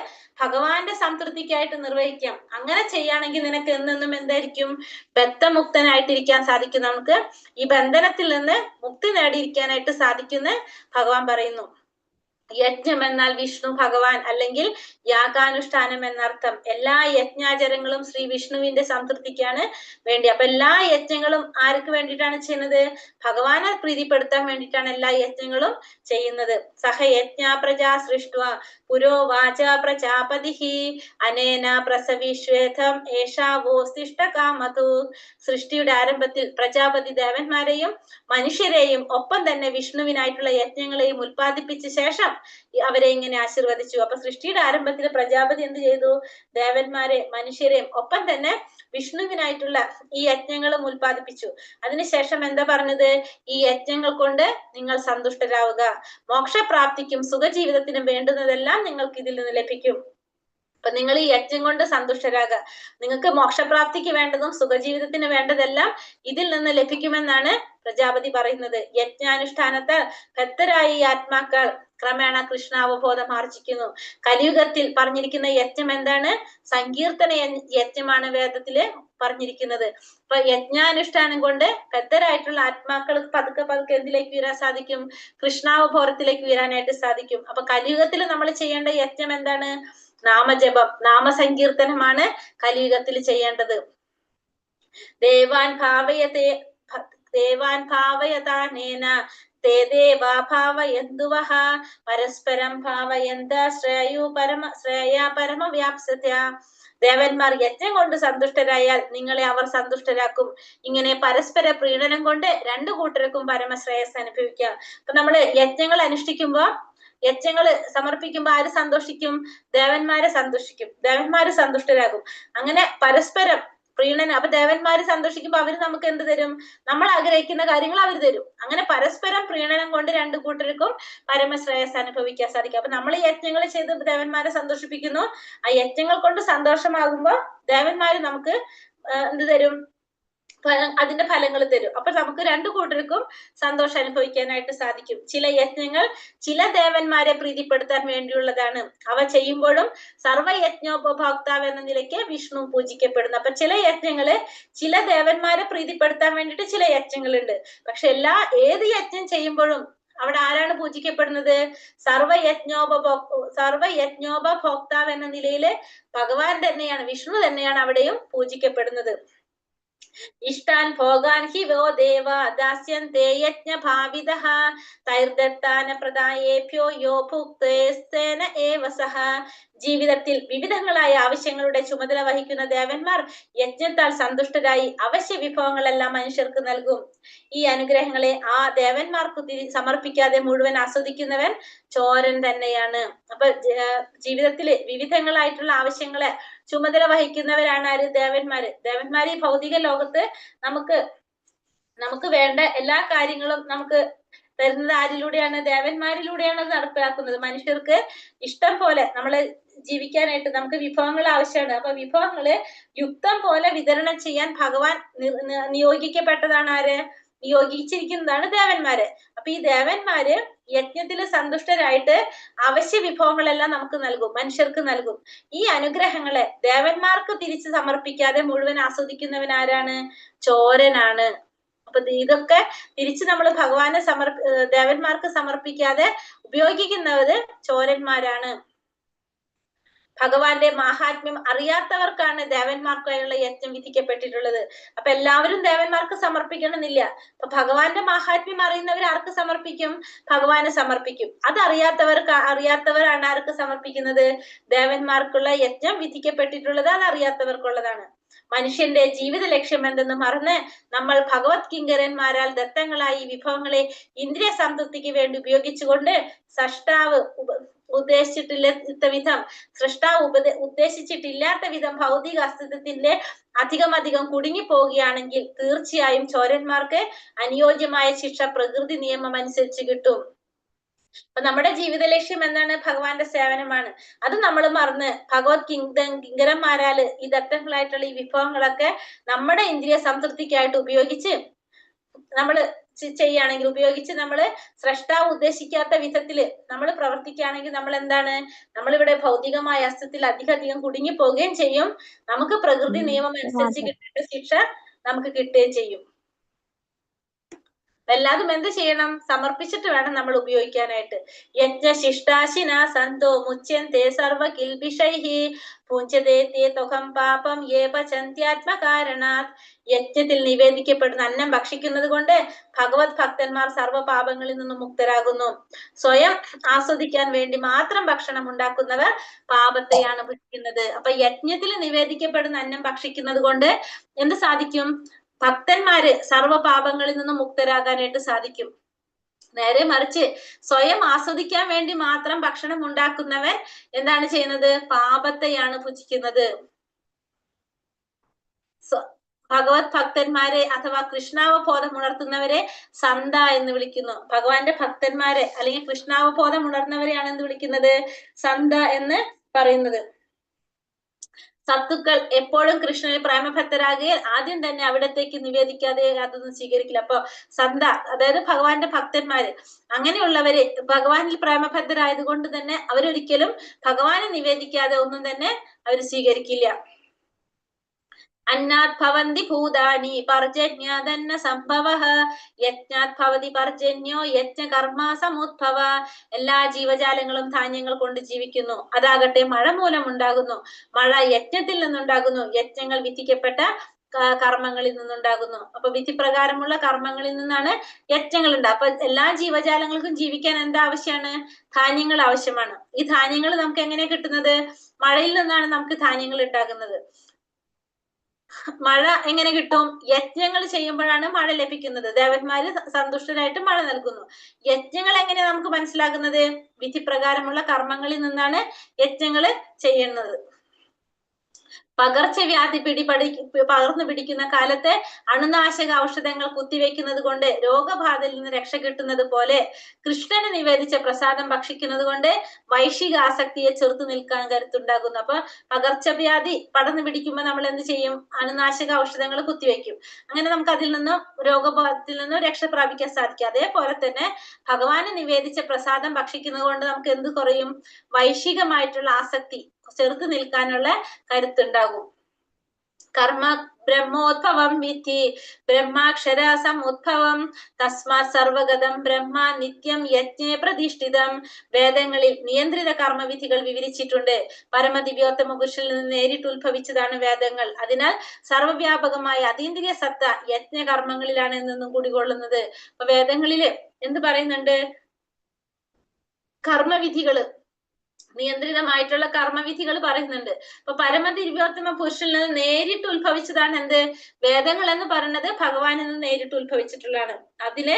ഭഗവാന്റെ സംതൃപ്തിക്കായിട്ട് നിർവഹിക്കാം. അങ്ങനെ ചെയ്യുകയാണെങ്കിൽ നിനക്ക് എന്നെന്നും എന്തായിരിക്കും? ബദ്ധമുക്തനായിട്ടിരിക്കാൻ സാധിക്കും. നമുക്ക് ഈ ബന്ധനത്തിൽ നിന്ന് മുക്തി നേടിയിരിക്കാനായിട്ട് സാധിക്കുമെന്ന് ഭഗവാൻ പറയുന്നു. യജ്ഞം എന്നാൽ വിഷ്ണു ഭഗവാൻ അല്ലെങ്കിൽ യാഗാനുഷ്ഠാനം എന്നർത്ഥം. എല്ലാ യജ്ഞാചരങ്ങളും ശ്രീ വിഷ്ണുവിന്റെ സംതൃപ്തിക്കാണ് വേണ്ടി. അപ്പൊ എല്ലാ യജ്ഞങ്ങളും ആർക്ക് വേണ്ടിയിട്ടാണ് ചെയ്യുന്നത്? ഭഗവാനെ പ്രീതിപ്പെടുത്താൻ വേണ്ടിയിട്ടാണ് എല്ലാ യജ്ഞങ്ങളും ചെയ്യുന്നത്. സഹ യജ്ഞ പ്രജാ സൃഷ്ട്വാ പുരോവാച പ്രജാപതിഹി അനേന പ്രസവിശ്വേതം ഏഷാവോസ്തിഷ്ട കാമതു. സൃഷ്ടിയുടെ ആരംഭത്തിൽ പ്രജാപതി ദേവന്മാരെയും മനുഷ്യരെയും ഒപ്പം തന്നെ വിഷ്ണുവിനായിട്ടുള്ള യജ്ഞങ്ങളെയും ഉൽപ്പാദിപ്പിച്ച ശേഷം അവരെ ഇങ്ങനെ ആശീർവദിച്ചു. അപ്പൊ സൃഷ്ടിയുടെ ആരംഭത്തിൽ പ്രജാപതി എന്ത് ചെയ്തു? ദേവന്മാരെ മനുഷ്യരെയും ഒപ്പം തന്നെ വിഷ്ണുവിനായിട്ടുള്ള ഈ യജ്ഞങ്ങളും ഉൽപ്പാദിപ്പിച്ചു. അതിനുശേഷം എന്താ പറഞ്ഞത്? ഈ യജ്ഞങ്ങൾ കൊണ്ട് നിങ്ങൾ സന്തുഷ്ടരാവുക, മോക്ഷപ്രാപ്തിക്കും സുഖജീവിതത്തിനും വേണ്ടുന്നതെല്ലാം നിങ്ങൾക്ക് ഇതിൽ നിന്ന് ലഭിക്കും. അപ്പൊ നിങ്ങൾ ഈ യജ്ഞം കൊണ്ട് സന്തുഷ്ടരാകുക. നിങ്ങൾക്ക് മോക്ഷപ്രാപ്തിക്ക് വേണ്ടതും സുഖജീവിതത്തിന് വേണ്ടതെല്ലാം ഇതിൽ നിന്ന് ലഭിക്കുമെന്നാണ് പ്രജാപതി പറയുന്നത്. യജ്ഞാനുഷ്ഠാനത്താൽ ഭക്തരായ ഈ ആത്മാക്കൾ ക്രമേണ കൃഷ്ണാവബോധം ആർജിക്കുന്നു. കലിയുഗത്തിൽ പറഞ്ഞിരിക്കുന്ന യജ്ഞം എന്താണ്? സങ്കീർത്തന യജ്ഞമാണ് വേദത്തില് പറഞ്ഞിരിക്കുന്നത്. അപ്പൊ യജ്ഞാനുഷ്ഠാനം കൊണ്ട് ഭക്തരായിട്ടുള്ള ആത്മാക്കൾ പതുക്കെ പതുക്കെ എന്തിലേക്ക് വരാൻ സാധിക്കും? കൃഷ്ണാവബോധത്തിലേക്ക് വരാനായിട്ട് സാധിക്കും. അപ്പൊ കലിയുഗത്തിൽ നമ്മൾ ചെയ്യേണ്ട യജ്ഞം എന്താണ്? നാമജപം, നാമസങ്കീർത്തനമാണ് കലിയുഗത്തിൽ ചെയ്യേണ്ടത്. ദേവാൻ ഭാവയതാനേന തേ ദേവാ ഭാവയന്തുവഃ പരസ്പരം ഭാവയന്ത ശ്രേയാ പരമവ്യാപ്സ്യത. ദേവന്മാർ യജ്ഞം കൊണ്ട് സന്തുഷ്ടരായാൽ നിങ്ങളെ അവർ സന്തുഷ്ടരാക്കും. ഇങ്ങനെ പരസ്പര പ്രീണനം കൊണ്ട് രണ്ടു കൂട്ടർക്കും പരമശ്രേയസ് അനുഭവിക്കാം. അപ്പൊ നമ്മള് യജ്ഞങ്ങൾ അനുഷ്ഠിക്കുമ്പോ, യജ്ഞങ്ങൾ സമർപ്പിക്കുമ്പോ ആര് സന്തോഷിക്കും? ദേവന്മാരെ സന്തോഷിക്കും, ദേവന്മാര് സന്തുഷ്ടരാകും. അങ്ങനെ പരസ്പരം പ്രീണനം. അപ്പൊ ദേവന്മാര് സന്തോഷിക്കുമ്പോ അവര് നമുക്ക് എന്ത് തരും? നമ്മൾ ആഗ്രഹിക്കുന്ന കാര്യങ്ങൾ അവർ തരും. അങ്ങനെ പരസ്പരം പ്രീണനം കൊണ്ട് രണ്ടു കൂട്ടർക്കും പരമശ്രേയസ് അനുഭവിക്കാൻ സാധിക്കും. അപ്പൊ നമ്മൾ യജ്ഞങ്ങൾ ചെയ്ത് ദേവന്മാരെ സന്തോഷിപ്പിക്കുന്നു. ആ യജ്ഞങ്ങൾ കൊണ്ട് സന്തോഷമാകുമ്പോ ദേവന്മാര് നമുക്ക് എന്ത് തരും? അതിന്റെ ഫലങ്ങൾ തരും. അപ്പൊ നമുക്ക് രണ്ടു കൂട്ടർക്കും സന്തോഷം അനുഭവിക്കാനായിട്ട് സാധിക്കും. ചില യജ്ഞങ്ങൾ ചില ദേവന്മാരെ പ്രീതിപ്പെടുത്താൻ വേണ്ടിയുള്ളതാണ്. അവ ചെയ്യുമ്പോഴും സർവ്വയജ്ഞോപഭോക്താവ് എന്ന നിലയ്ക്ക് വിഷ്ണു പൂജിക്കപ്പെടുന്നു. അപ്പൊ ചില യജ്ഞങ്ങള് ചില ദേവന്മാരെ പ്രീതിപ്പെടുത്താൻ വേണ്ടിയിട്ട് ചില യജ്ഞങ്ങളുണ്ട്. പക്ഷെ ഏത് യജ്ഞം ചെയ്യുമ്പോഴും അവിടെ ആരാണ് പൂജിക്കപ്പെടുന്നത്? സർവയജ്ഞോപഭോക്താവ് എന്ന നിലയില് ഭഗവാൻ തന്നെയാണ്, വിഷ്ണു തന്നെയാണ് അവിടെയും പൂജിക്കപ്പെടുന്നത്. ഇഷ്ടാൻ ഭോഗാൻ ഹി വോ ദേവ ദാസ്യന്തേ യജ്ഞഭാവിതഃ തൈർദത്താന പ്രദായേഭ്യോ യോ ഭുക്തേസ്തേന ഏവ സഹ. ജീവിതത്തിൽ വിവിധങ്ങളായ ആവശ്യങ്ങളുടെ ചുമതല വഹിക്കുന്ന ദേവന്മാർ യജ്ഞത്താൽ സന്തുഷ്ടരായി അവശ്യ വിഭവങ്ങളെല്ലാം മനുഷ്യർക്ക് നൽകും. ഈ അനുഗ്രഹങ്ങളെ ആ ദേവന്മാർക്ക് സമർപ്പിക്കാതെ മുഴുവൻ ആസ്വദിക്കുന്നവൻ ചോരൻ തന്നെയാണ്. അപ്പൊ ജീവിതത്തില് വിവിധങ്ങളായിട്ടുള്ള ആവശ്യങ്ങളെ ചുമതല വഹിക്കുന്നവരാണ് ആര്? ദേവന്മാര്. ദേവന്മാര് ഈ ഭൗതിക ലോകത്ത് നമുക്ക് വേണ്ട എല്ലാ കാര്യങ്ങളും നമുക്ക് തരുന്നത് ആരിലൂടെയാണ്? ദേവന്മാരിലൂടെയാണ് അത് നടപ്പിലാക്കുന്നത്. മനുഷ്യർക്ക് ഇഷ്ടം പോലെ നമ്മളെ ജീവിക്കാനായിട്ട് നമുക്ക് വിഭവങ്ങൾ ആവശ്യമാണ്. അപ്പൊ വിഭവങ്ങള് യുക്തം പോലെ വിതരണം ചെയ്യാൻ ഭഗവാൻ നിയോഗിക്കപ്പെട്ടതാണ് ആര്? നിയോഗിച്ചിരിക്കുന്നതാണ് ദേവന്മാര്. അപ്പൊ ഈ ദേവന്മാര് യജ്ഞത്തില് സന്തുഷ്ടരായിട്ട് അവശ്യ വിഭവങ്ങളെല്ലാം നമുക്ക് നൽകും, മനുഷ്യർക്ക് നൽകും. ഈ അനുഗ്രഹങ്ങളെ ദേവന്മാർക്ക് തിരിച്ച് സമർപ്പിക്കാതെ മുഴുവൻ ആസ്വദിക്കുന്നവൻ ആരാണ്? ചോരനാണ്. അപ്പൊ ഇതൊക്കെ തിരിച്ച് നമ്മൾ ഭഗവാനെ ദേവന്മാർക്ക് സമർപ്പിക്കാതെ ഉപയോഗിക്കുന്നവര് ചോരന്മാരാണ്. ഭഗവാന്റെ മാഹാത്മ്യം അറിയാത്തവർക്കാണ് ദേവന്മാർക്കായുള്ള യജ്ഞം വിധിക്കപ്പെട്ടിട്ടുള്ളത്. അപ്പൊ എല്ലാവരും ദേവന്മാർക്ക് സമർപ്പിക്കണമെന്നില്ല. അപ്പൊ ഭഗവാന്റെ മാഹാത്മ്യം അറിയുന്നവർ ആർക്ക് സമർപ്പിക്കും? ഭഗവാന് സമർപ്പിക്കും. അറിയാത്തവരാണ് ആർക്ക് സമർപ്പിക്കുന്നത്? ദേവന്മാർക്കുള്ള യജ്ഞം വിധിക്കപ്പെട്ടിട്ടുള്ളത് അത് അറിയാത്തവർക്കുള്ളതാണ്. മനുഷ്യന്റെ ജീവിത ലക്ഷ്യം എന്തെന്ന് മറന്ന് നമ്മൾ ഭഗവത് കിങ്കരന്മാരാൽ ദത്തങ്ങളായി വിഭവങ്ങളെ ഇന്ദ്രിയ സംതൃപ്തിക്ക് വേണ്ടി ഉപയോഗിച്ചുകൊണ്ട് സൃഷ്ടാവ് ഉദ്ദേശിച്ചിട്ടില്ലാത്ത വിധം ഭൗതിക അസ്തിത്വത്തിന്റെ അധികം കുടുങ്ങി പോവുകയാണെങ്കിൽ തീർച്ചയായും ചോരന്മാർക്ക് അനുയോജ്യമായ ശിക്ഷ പ്രകൃതി നിയമം അനുസരിച്ച് കിട്ടും. അപ്പൊ നമ്മുടെ ജീവിത ലക്ഷ്യം എന്താണ്? ഭഗവാന്റെ സേവനമാണ്. അത് നമ്മൾ മറന്ന് ഭഗവത് കിങ്കരന്മാരാല് ഈ ദത്തങ്ങളായിട്ടുള്ള ഈ വിഭവങ്ങളൊക്കെ നമ്മുടെ ഇന്ദ്രിയ സംതൃപ്തിക്കായിട്ട് ഉപയോഗിച്ച് നമ്മള് സ്രഷ്ടാവ് ഉദ്ദേശിക്കാത്ത വിധത്തില് നമ്മൾ പ്രവർത്തിക്കുകയാണെങ്കിൽ നമ്മൾ എന്താണ്? നമ്മളിവിടെ ഭൗതികമായ അസ്തിത്വത്തിൽ അധികം കുടുങ്ങി പോവുകയും ചെയ്യും. നമുക്ക് പ്രകൃതി നിയമം അനുസരിച്ച് കിട്ടേണ്ട ശിക്ഷ നമുക്ക് കിട്ടുകയും ചെയ്യും. എല്ലാതും എന്ത് ചെയ്യണം? സമർപ്പിച്ചിട്ട് വേണം നമ്മൾ ഉപയോഗിക്കാനായിട്ട്. യജ്ഞശിഷ്ടാശിന സന്തോ മുച്യന്തേ സർവ കിൽബിഷൈഹി പൂജ്യതേ തേ ത്വഹം പാപം യേ പചന്ത്യാത്മകാരണാത്. യജ്ഞത്തിൽ നിവേദിക്കപ്പെടുന്ന അന്നം ഭക്ഷിക്കുന്നത് കൊണ്ട് ഭഗവത് ഭക്തന്മാർ സർവ്വ പാപങ്ങളിൽ നിന്നും മുക്തരാകുന്നു. സ്വയം ആസ്വദിക്കാൻ വേണ്ടി മാത്രം ഭക്ഷണം ഉണ്ടാക്കുന്നവർ പാപത്തെയാണ് ഭക്ഷിക്കുന്നത്. അപ്പൊ യജ്ഞത്തിൽ നിവേദിക്കപ്പെടുന്ന അന്നം ഭക്ഷിക്കുന്നത് കൊണ്ട് എന്ത് സാധിക്കും? ഭക്തന്മാര് സർവ്വ പാപങ്ങളിൽ നിന്നും മുക്തരാകാനായിട്ട് സാധിക്കും. നേരെ മറിച്ച് സ്വയം ആസ്വദിക്കാൻ വേണ്ടി മാത്രം ഭക്ഷണം ഉണ്ടാക്കുന്നവൻ എന്താണ് ചെയ്യുന്നത്? പാപത്തെയാണ് ഭുജിക്കുന്നത്. ഭഗവത് ഭക്തന്മാരെ അഥവാ കൃഷ്ണാവബോധം ഉണർത്തുന്നവരെ സന്ത എന്ന് വിളിക്കുന്നു. ഭഗവാന്റെ ഭക്തന്മാരെ അല്ലെങ്കിൽ കൃഷ്ണാവബോധം ഉണർന്നവരെയാണ് എന്ത് വിളിക്കുന്നത്? സന്ത എന്ന് പറയുന്നത്. സത്തുക്കൾ എപ്പോഴും കൃഷ്ണന് പ്രേമഭക്തരാകുകയാൽ ആദ്യം തന്നെ അവിടത്തേക്ക് നിവേദിക്കാതെ അതൊന്നും സ്വീകരിക്കില്ല. അപ്പൊ സന്ത അതായത് ഭഗവാന്റെ ഭക്തന്മാര്, അങ്ങനെയുള്ളവര് ഭഗവാനിൽ പ്രേമഭക്തരായത് കൊണ്ട് തന്നെ അവരൊരിക്കലും ഭഗവാനെ നിവേദിക്കാതെ ഒന്നും തന്നെ അവർ സ്വീകരിക്കില്ല. അന്നാത് ഭവന്തി ഭൂതാനി പർജന്യാദന്ന സംഭവഃ യജ്ഞാത് ഭവതി പർജന്യോ യജ്ഞകർമ്മ സമുദ്ഭവ. എല്ലാ ജീവജാലങ്ങളും ധാന്യങ്ങൾ കൊണ്ട് ജീവിക്കുന്നു. അതാകട്ടെ മഴ മൂലം ഉണ്ടാകുന്നു. മഴ യജ്ഞത്തിൽ നിന്നുണ്ടാകുന്നു. യജ്ഞങ്ങൾ വിധിക്കപ്പെട്ട കർമ്മങ്ങളിൽ നിന്നുണ്ടാകുന്നു. അപ്പൊ വിധിപ്രകാരമുള്ള കർമ്മങ്ങളിൽ നിന്നാണ് യജ്ഞങ്ങൾ ഉണ്ടാകുക. അപ്പൊ എല്ലാ ജീവജാലങ്ങൾക്കും ജീവിക്കാൻ എന്താവശ്യമാണ്? ധാന്യങ്ങൾ ആവശ്യമാണ്. ഈ ധാന്യങ്ങൾ നമുക്ക് എങ്ങനെ കിട്ടുന്നത്? മഴയിൽ നിന്നാണ് നമുക്ക് ധാന്യങ്ങൾ ഉണ്ടാകുന്നത്. മഴ എങ്ങനെ കിട്ടും? യജ്ഞങ്ങൾ ചെയ്യുമ്പോഴാണ് മഴ ലഭിക്കുന്നത്. ദേവന്മാര് സന്തുഷ്ടരായിട്ട് മഴ നൽകുന്നു. യജ്ഞങ്ങൾ എങ്ങനെ നമുക്ക് മനസ്സിലാകുന്നത്? വിധിപ്രകാരമുള്ള കർമ്മങ്ങളിൽ നിന്നാണ് യജ്ഞങ്ങൾ ചെയ്യുന്നത്. പകർച്ചവ്യാധി പകർന്നു പിടിക്കുന്ന കാലത്ത് അണുനാശക ഔഷധങ്ങൾ കുത്തിവെക്കുന്നത് കൊണ്ട് രോഗബാധയിൽ നിന്ന് രക്ഷ കിട്ടുന്നത് പോലെ കൃഷ്ണന് നിവേദിച്ച പ്രസാദം ഭക്ഷിക്കുന്നത് കൊണ്ട് വൈശിക ആസക്തിയെ ചെറുത്തു നിൽക്കാൻ കരുത്തുണ്ടാകുന്നു. അപ്പൊ പകർച്ചവ്യാധി പടർന്നു പിടിക്കുമ്പോൾ നമ്മൾ എന്ത് ചെയ്യും? അണുനാശക ഔഷധങ്ങൾ കുത്തിവെക്കും. അങ്ങനെ നമുക്ക് അതിൽ നിന്നും രോഗബാധത്തിൽ നിന്നും രക്ഷ പ്രാപിക്കാൻ സാധിക്കും. അതേപോലെ തന്നെ ഭഗവാന് നിവേദിച്ച പ്രസാദം ഭക്ഷിക്കുന്നത് കൊണ്ട് നമുക്ക് എന്ത് കുറയും? വൈശികമായിട്ടുള്ള ആസക്തി ചെറുത്തു നിൽക്കാനുള്ള കരുത്തുണ്ടാകും. കർമ്മ ബ്രഹ്മോദ്ഭവം വിധി ബ്രഹ്മാക്ഷര സമുദ്ഭവം തസ്മാത് സർവഗതം ബ്രഹ്മ നിത്യം യജ്ഞേ പ്രതിഷ്ഠിതം. വേദങ്ങളിൽ നിയന്ത്രിത കർമ്മവിധികൾ വിവരിച്ചിട്ടുണ്ട്. പരമദിവ്യോത്തമ പുരുഷനിൽ നിന്ന് നേരിട്ട് ഉത്ഭവിച്ചതാണ് വേദങ്ങൾ. അതിനാൽ സർവ്വവ്യാപകമായ അതീന്ദ്രിയ സത്ത യജ്ഞകർമ്മങ്ങളിലാണ് എന്നും കുടികൊള്ളുന്നത്. അപ്പൊ വേദങ്ങളില് എന്ത് പറയുന്നുണ്ട്? കർമ്മവിധികള്, നിയന്ത്രിതമായിട്ടുള്ള കർമ്മവിധികൾ പറയുന്നുണ്ട്. അപ്പൊ പരമദിവ്യോത്തമ പുരുഷനിൽ നിന്ന് നേരിട്ട് ഉത്ഭവിച്ചതാണ് എന്ത്? വേദങ്ങൾ എന്ന് പറയുന്നത് ഭഗവാനിൽ നിന്ന് നേരിട്ട് ഉത്ഭവിച്ചിട്ടുള്ളതാണ്. അതില്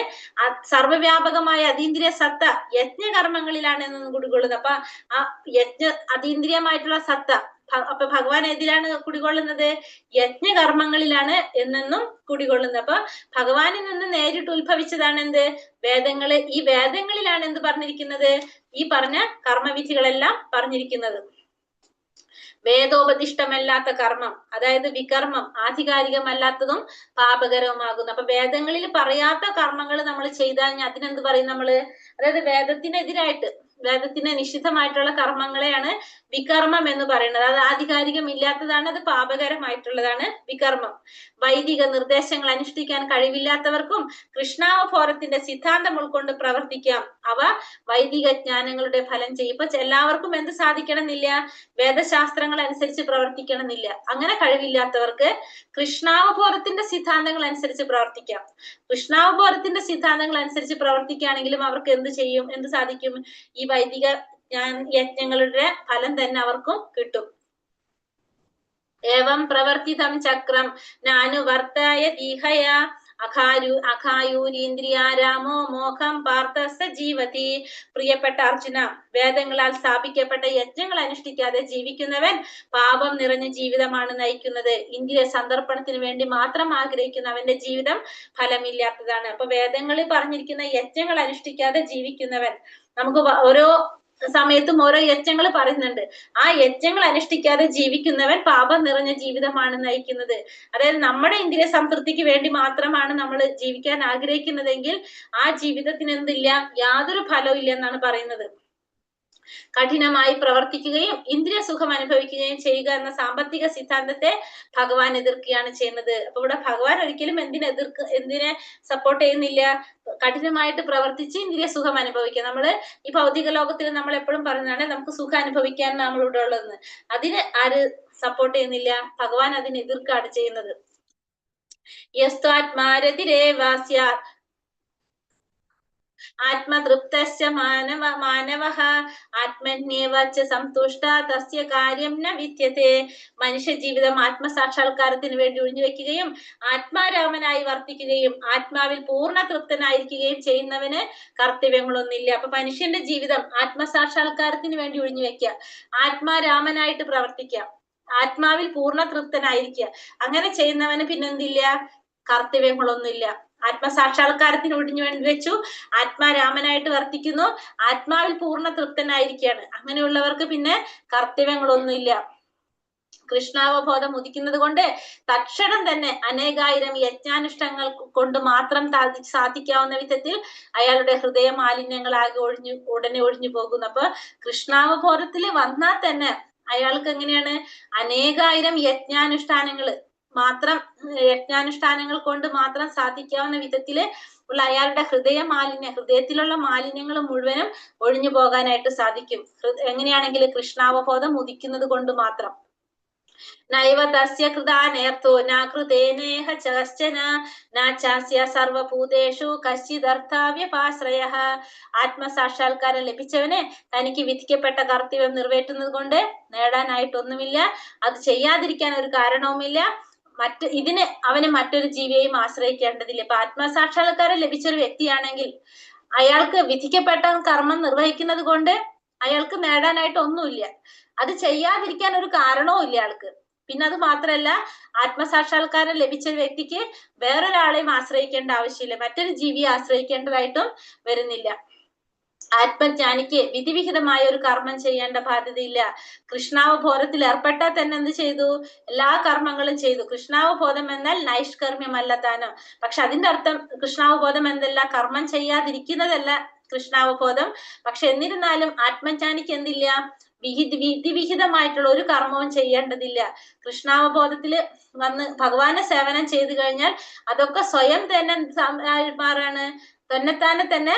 സർവ്വവ്യാപകമായ അതീന്ദ്രിയ സത്ത യജ്ഞകർമ്മങ്ങളിലാണ് എന്നും കുടികൊള്ളുന്നത്. അപ്പൊ ആ അതീന്ദ്രിയമായിട്ടുള്ള സത്ത അപ്പൊ ഭഗവാൻ ഏതിലാണ് കുടികൊള്ളുന്നത്? യജ്ഞകർമ്മങ്ങളിലാണ് എന്നും കുടികൊള്ളുന്നത്. അപ്പൊ ഭഗവാനിൽ നിന്ന് നേരിട്ട് ഉത്ഭവിച്ചതാണ് എന്ത്? വേദങ്ങള്. ഈ വേദങ്ങളിലാണ് എന്ത് പറഞ്ഞിരിക്കുന്നത്? ഈ പറഞ്ഞ കർമ്മവിധികളെല്ലാം പറഞ്ഞിരിക്കുന്നത്. വേദോപദിഷ്ടമല്ലാത്ത കർമ്മം, അതായത് വികർമ്മം, ആധികാരികമല്ലാത്തതും പാപകരവുമാകുന്നു. അപ്പൊ വേദങ്ങളിൽ പറയാത്ത കർമ്മങ്ങൾ നമ്മൾ ചെയ്താൽ അതിനെന്ത് പറയും നമ്മള്? അതായത് വേദത്തിനെതിരായിട്ട്, വേദത്തിന് നിഷിദ്ധമായിട്ടുള്ള കർമ്മങ്ങളെയാണ് വികർമ്മം എന്ന് പറയുന്നത്. അത് ആധികാരികമില്ലാത്തതാണ്, അത് പാപകരമായിട്ടുള്ളതാണ് വികർമ്മം. വൈദിക നിർദ്ദേശങ്ങൾ അനുഷ്ഠിക്കാൻ കഴിവില്ലാത്തവർക്കും കൃഷ്ണാവബോധത്തിന്റെ സിദ്ധാന്തം ഉൾക്കൊണ്ട് പ്രവർത്തിക്കാം. അവ വൈദിക ജ്ഞാനങ്ങളുടെ ഫലം ചെയ്യും. ഇപ്പൊ എല്ലാവർക്കും എന്ത് സാധിക്കണമെന്നില്ല? വേദശാസ്ത്രങ്ങൾ അനുസരിച്ച് പ്രവർത്തിക്കണമെന്നില്ല. അങ്ങനെ കഴിവില്ലാത്തവർക്ക് കൃഷ്ണാവബോധത്തിന്റെ സിദ്ധാന്തങ്ങൾ അനുസരിച്ച് പ്രവർത്തിക്കാം. കൃഷ്ണാവബോധത്തിന്റെ സിദ്ധാന്തങ്ങൾ അനുസരിച്ച് പ്രവർത്തിക്കുകയാണെങ്കിലും അവർക്ക് എന്ത് ചെയ്യും? എന്ത് സാധിക്കും? ഈ വൈദിക യജ്ഞങ്ങളുടെ ഫലം തന്നെ അവർക്കും കിട്ടും. ഏവം പ്രവർത്തിതം ചക്രം നാനുവർത്തായ ദീഹയ അഖായൂരീന്ദ്രിയാരാമോ മോഹം പാർത്ഥ ജീവതി. പ്രിയപ്പെട്ട അർജുന, വേദങ്ങളാൽ സ്ഥാപിക്കപ്പെട്ട യജ്ഞങ്ങൾ അനുഷ്ഠിക്കാതെ ജീവിക്കുന്നവൻ പാപം നിറഞ്ഞ ജീവിതമാണ് നയിക്കുന്നത്. ഇന്ദ്രിയ സന്ദർപ്പണത്തിന് വേണ്ടി മാത്രം ആഗ്രഹിക്കുന്ന അവന്റെ ജീവിതം ഫലമില്ലാത്തതാണ്. അപ്പൊ വേദങ്ങളിൽ പറഞ്ഞിരിക്കുന്ന യജ്ഞങ്ങൾ അനുഷ്ഠിക്കാതെ ജീവിക്കുന്നവൻ, നമുക്ക് ഓരോ സമയത്തും ഓരോ യജ്ഞങ്ങൾ പറയുന്നുണ്ട്. ആ യജ്ഞങ്ങൾ അനുഷ്ഠിക്കാതെ ജീവിക്കുന്നവൻ പാപം നിറഞ്ഞ ജീവിതമാണ് നയിക്കുന്നത്. അതായത് നമ്മുടെ ഇന്ദ്രിയ സംതൃപ്തിക്ക് വേണ്ടി മാത്രമാണ് നമ്മൾ ജീവിക്കാൻ ആഗ്രഹിക്കുന്നതെങ്കിൽ ആ ജീവിതത്തിന് എന്തില്ല? യാതൊരു ഫലവും ഇല്ല എന്നാണ് പറയുന്നത്. കഠിനമായി പ്രവർത്തിക്കുകയും ഇന്ദ്രിയ സുഖം അനുഭവിക്കുകയും ചെയ്യുക എന്ന സാമ്പത്തിക സിദ്ധാന്തത്തെ ഭഗവാൻ എതിർക്കുകയാണ് ചെയ്യുന്നത്. അപ്പൊ ഇവിടെ ഭഗവാൻ ഒരിക്കലും എന്തിനെ സപ്പോർട്ട് ചെയ്യുന്നില്ല? കഠിനമായിട്ട് പ്രവർത്തിച്ച് ഇന്ദ്രിയ സുഖം അനുഭവിക്കുക. നമ്മള് ഈ ഭൗതിക ലോകത്തിൽ നമ്മൾ എപ്പോഴും പറയുന്നതാണ് നമുക്ക് സുഖം അനുഭവിക്കാൻ നമ്മളിവിടെ ഉള്ളതെന്ന്. അതിന് ആര് സപ്പോർട്ട് ചെയ്യുന്നില്ല? ഭഗവാൻ അതിനെ എതിർക്കാണ് ചെയ്യുന്നത്. യസ്ത്വാത്മാരതിരേവാസ്യ ആത്മതൃപ്തശ്ച മാനവഃ ആത്മന്യേവ ച സന്തുഷ്ട തസ്യ കാര്യം ന വിദ്യത്തെ. മനുഷ്യ ജീവിതം ആത്മസാക്ഷാത്കാരത്തിന് വേണ്ടി ഒഴിഞ്ഞുവെക്കുകയും ആത്മാരാമനായി വർത്തിക്കുകയും ആത്മാവിൽ പൂർണ്ണ തൃപ്തനായിരിക്കുകയും ചെയ്യുന്നവന് കർത്തവ്യങ്ങളൊന്നുമില്ല. അപ്പൊ മനുഷ്യന്റെ ജീവിതം ആത്മസാക്ഷാത്കാരത്തിന് വേണ്ടി ഒഴിഞ്ഞുവെക്കുക, ആത്മാരാമനായിട്ട് പ്രവർത്തിക്കുക, ആത്മാവിൽ പൂർണ്ണ തൃപ്തനായിരിക്കുക. അങ്ങനെ ചെയ്യുന്നവന് പിന്നെന്തില്ല? കർത്തവ്യങ്ങളൊന്നുമില്ല. ആത്മസാക്ഷാത്കാരത്തിന് ഒഴിഞ്ഞു വേണ്ടി വെച്ചു, ആത്മാരാമനായിട്ട് വർത്തിക്കുന്നു, ആത്മാവിൽ പൂർണ്ണ തൃപ്തനായിരിക്കുകയാണ്. അങ്ങനെയുള്ളവർക്ക് പിന്നെ കർത്തവ്യങ്ങളൊന്നുമില്ല. കൃഷ്ണാവബോധം ഉദിക്കുന്നത് കൊണ്ട് തക്ഷണം തന്നെ അനേകായിരം യജ്ഞാനുഷ്ഠങ്ങൾ കൊണ്ട് മാത്രം സാധിക്കാവുന്ന വിധത്തിൽ അയാളുടെ ഹൃദയ മാലിന്യങ്ങളാകെ ഉടനെ ഒഴിഞ്ഞു പോകുന്നു. അപ്പൊ കൃഷ്ണാവബോധത്തിൽ വന്നാൽ തന്നെ അയാൾക്ക് എങ്ങനെയാണ്? അനേകായിരം യജ്ഞാനുഷ്ഠാനങ്ങൾ കൊണ്ട് മാത്രം സാധിക്കാവുന്ന വിധത്തില് ഉള്ള അയാളുടെ ഹൃദയത്തിലുള്ള മാലിന്യങ്ങൾ മുഴുവനും ഒഴിഞ്ഞു പോകാനായിട്ട് സാധിക്കും. എങ്ങനെയാണെങ്കിൽ കൃഷ്ണാവബോധം ഉദിക്കുന്നത് കൊണ്ട് മാത്രം. നൈവ തസ്യ കൃതാനേർത്തോ നാകൃതേനേഹ ചശ്ചന നാചാസ്യ സർവഭൂതേഷു കശ്ചിദർത്ഥാവ്യപാശ്രയഃ. ആത്മസാക്ഷാത്കാരം ലഭിച്ചവന് തനിക്ക് വിധിക്കപ്പെട്ട കർത്തവ്യം നിറവേറ്റുന്നത് കൊണ്ട് നേടാനായിട്ടൊന്നുമില്ല, അത് ചെയ്യാതിരിക്കാൻ ഒരു കാരണവുമില്ല, അവന് മറ്റൊരു ജീവിയെയും ആശ്രയിക്കേണ്ടതില്ല. ഇപ്പൊ ആത്മസാക്ഷാത്കാരം ലഭിച്ചൊരു വ്യക്തിയാണെങ്കിൽ അയാൾക്ക് വിധിക്കപ്പെട്ട കർമ്മം നിർവഹിക്കുന്നത് കൊണ്ട് അയാൾക്ക് നേടാനായിട്ട് ഒന്നുമില്ല, അത് ചെയ്യാതിരിക്കാൻ ഒരു കാരണവും ഇല്ല അയാൾക്ക്. പിന്നെ അത് മാത്രല്ല, ആത്മസാക്ഷാത്കാരം ലഭിച്ച വ്യക്തിക്ക് വേറൊരാളെയും ആശ്രയിക്കേണ്ട ആവശ്യമില്ല, മറ്റൊരു ജീവിയെ ആശ്രയിക്കേണ്ടതായിട്ടും വരുന്നില്ല. ആത്മജ്ഞാനിക്ക് വിധിവിഹിതമായ ഒരു കർമ്മം ചെയ്യേണ്ട ബാധ്യതയില്ല. കൃഷ്ണാവബോധത്തിൽ ഏർപ്പെട്ടാൽ തന്നെ എന്ത് ചെയ്തു? എല്ലാ കർമ്മങ്ങളും ചെയ്തു. കൃഷ്ണാവബോധം എന്നാൽ നൈഷ്കർമ്മ്യമല്ല താനും. പക്ഷെ അതിന്റെ അർത്ഥം കൃഷ്ണാവബോധം എന്തല്ല, കർമ്മം ചെയ്യാതിരിക്കുന്നതല്ല കൃഷ്ണാവബോധം. പക്ഷെ എന്നിരുന്നാലും ആത്മജ്ഞാനിക്ക് എന്തില്ല? വിധിവിഹിതമായിട്ടുള്ള ഒരു കർമ്മവും ചെയ്യേണ്ടതില്ല. കൃഷ്ണാവബോധത്തില് വന്ന് ഭഗവാനെ സേവനം ചെയ്തു കഴിഞ്ഞാൽ അതൊക്കെ സ്വയം തന്നെ മാറാണ്, തന്നെത്താനെ തന്നെ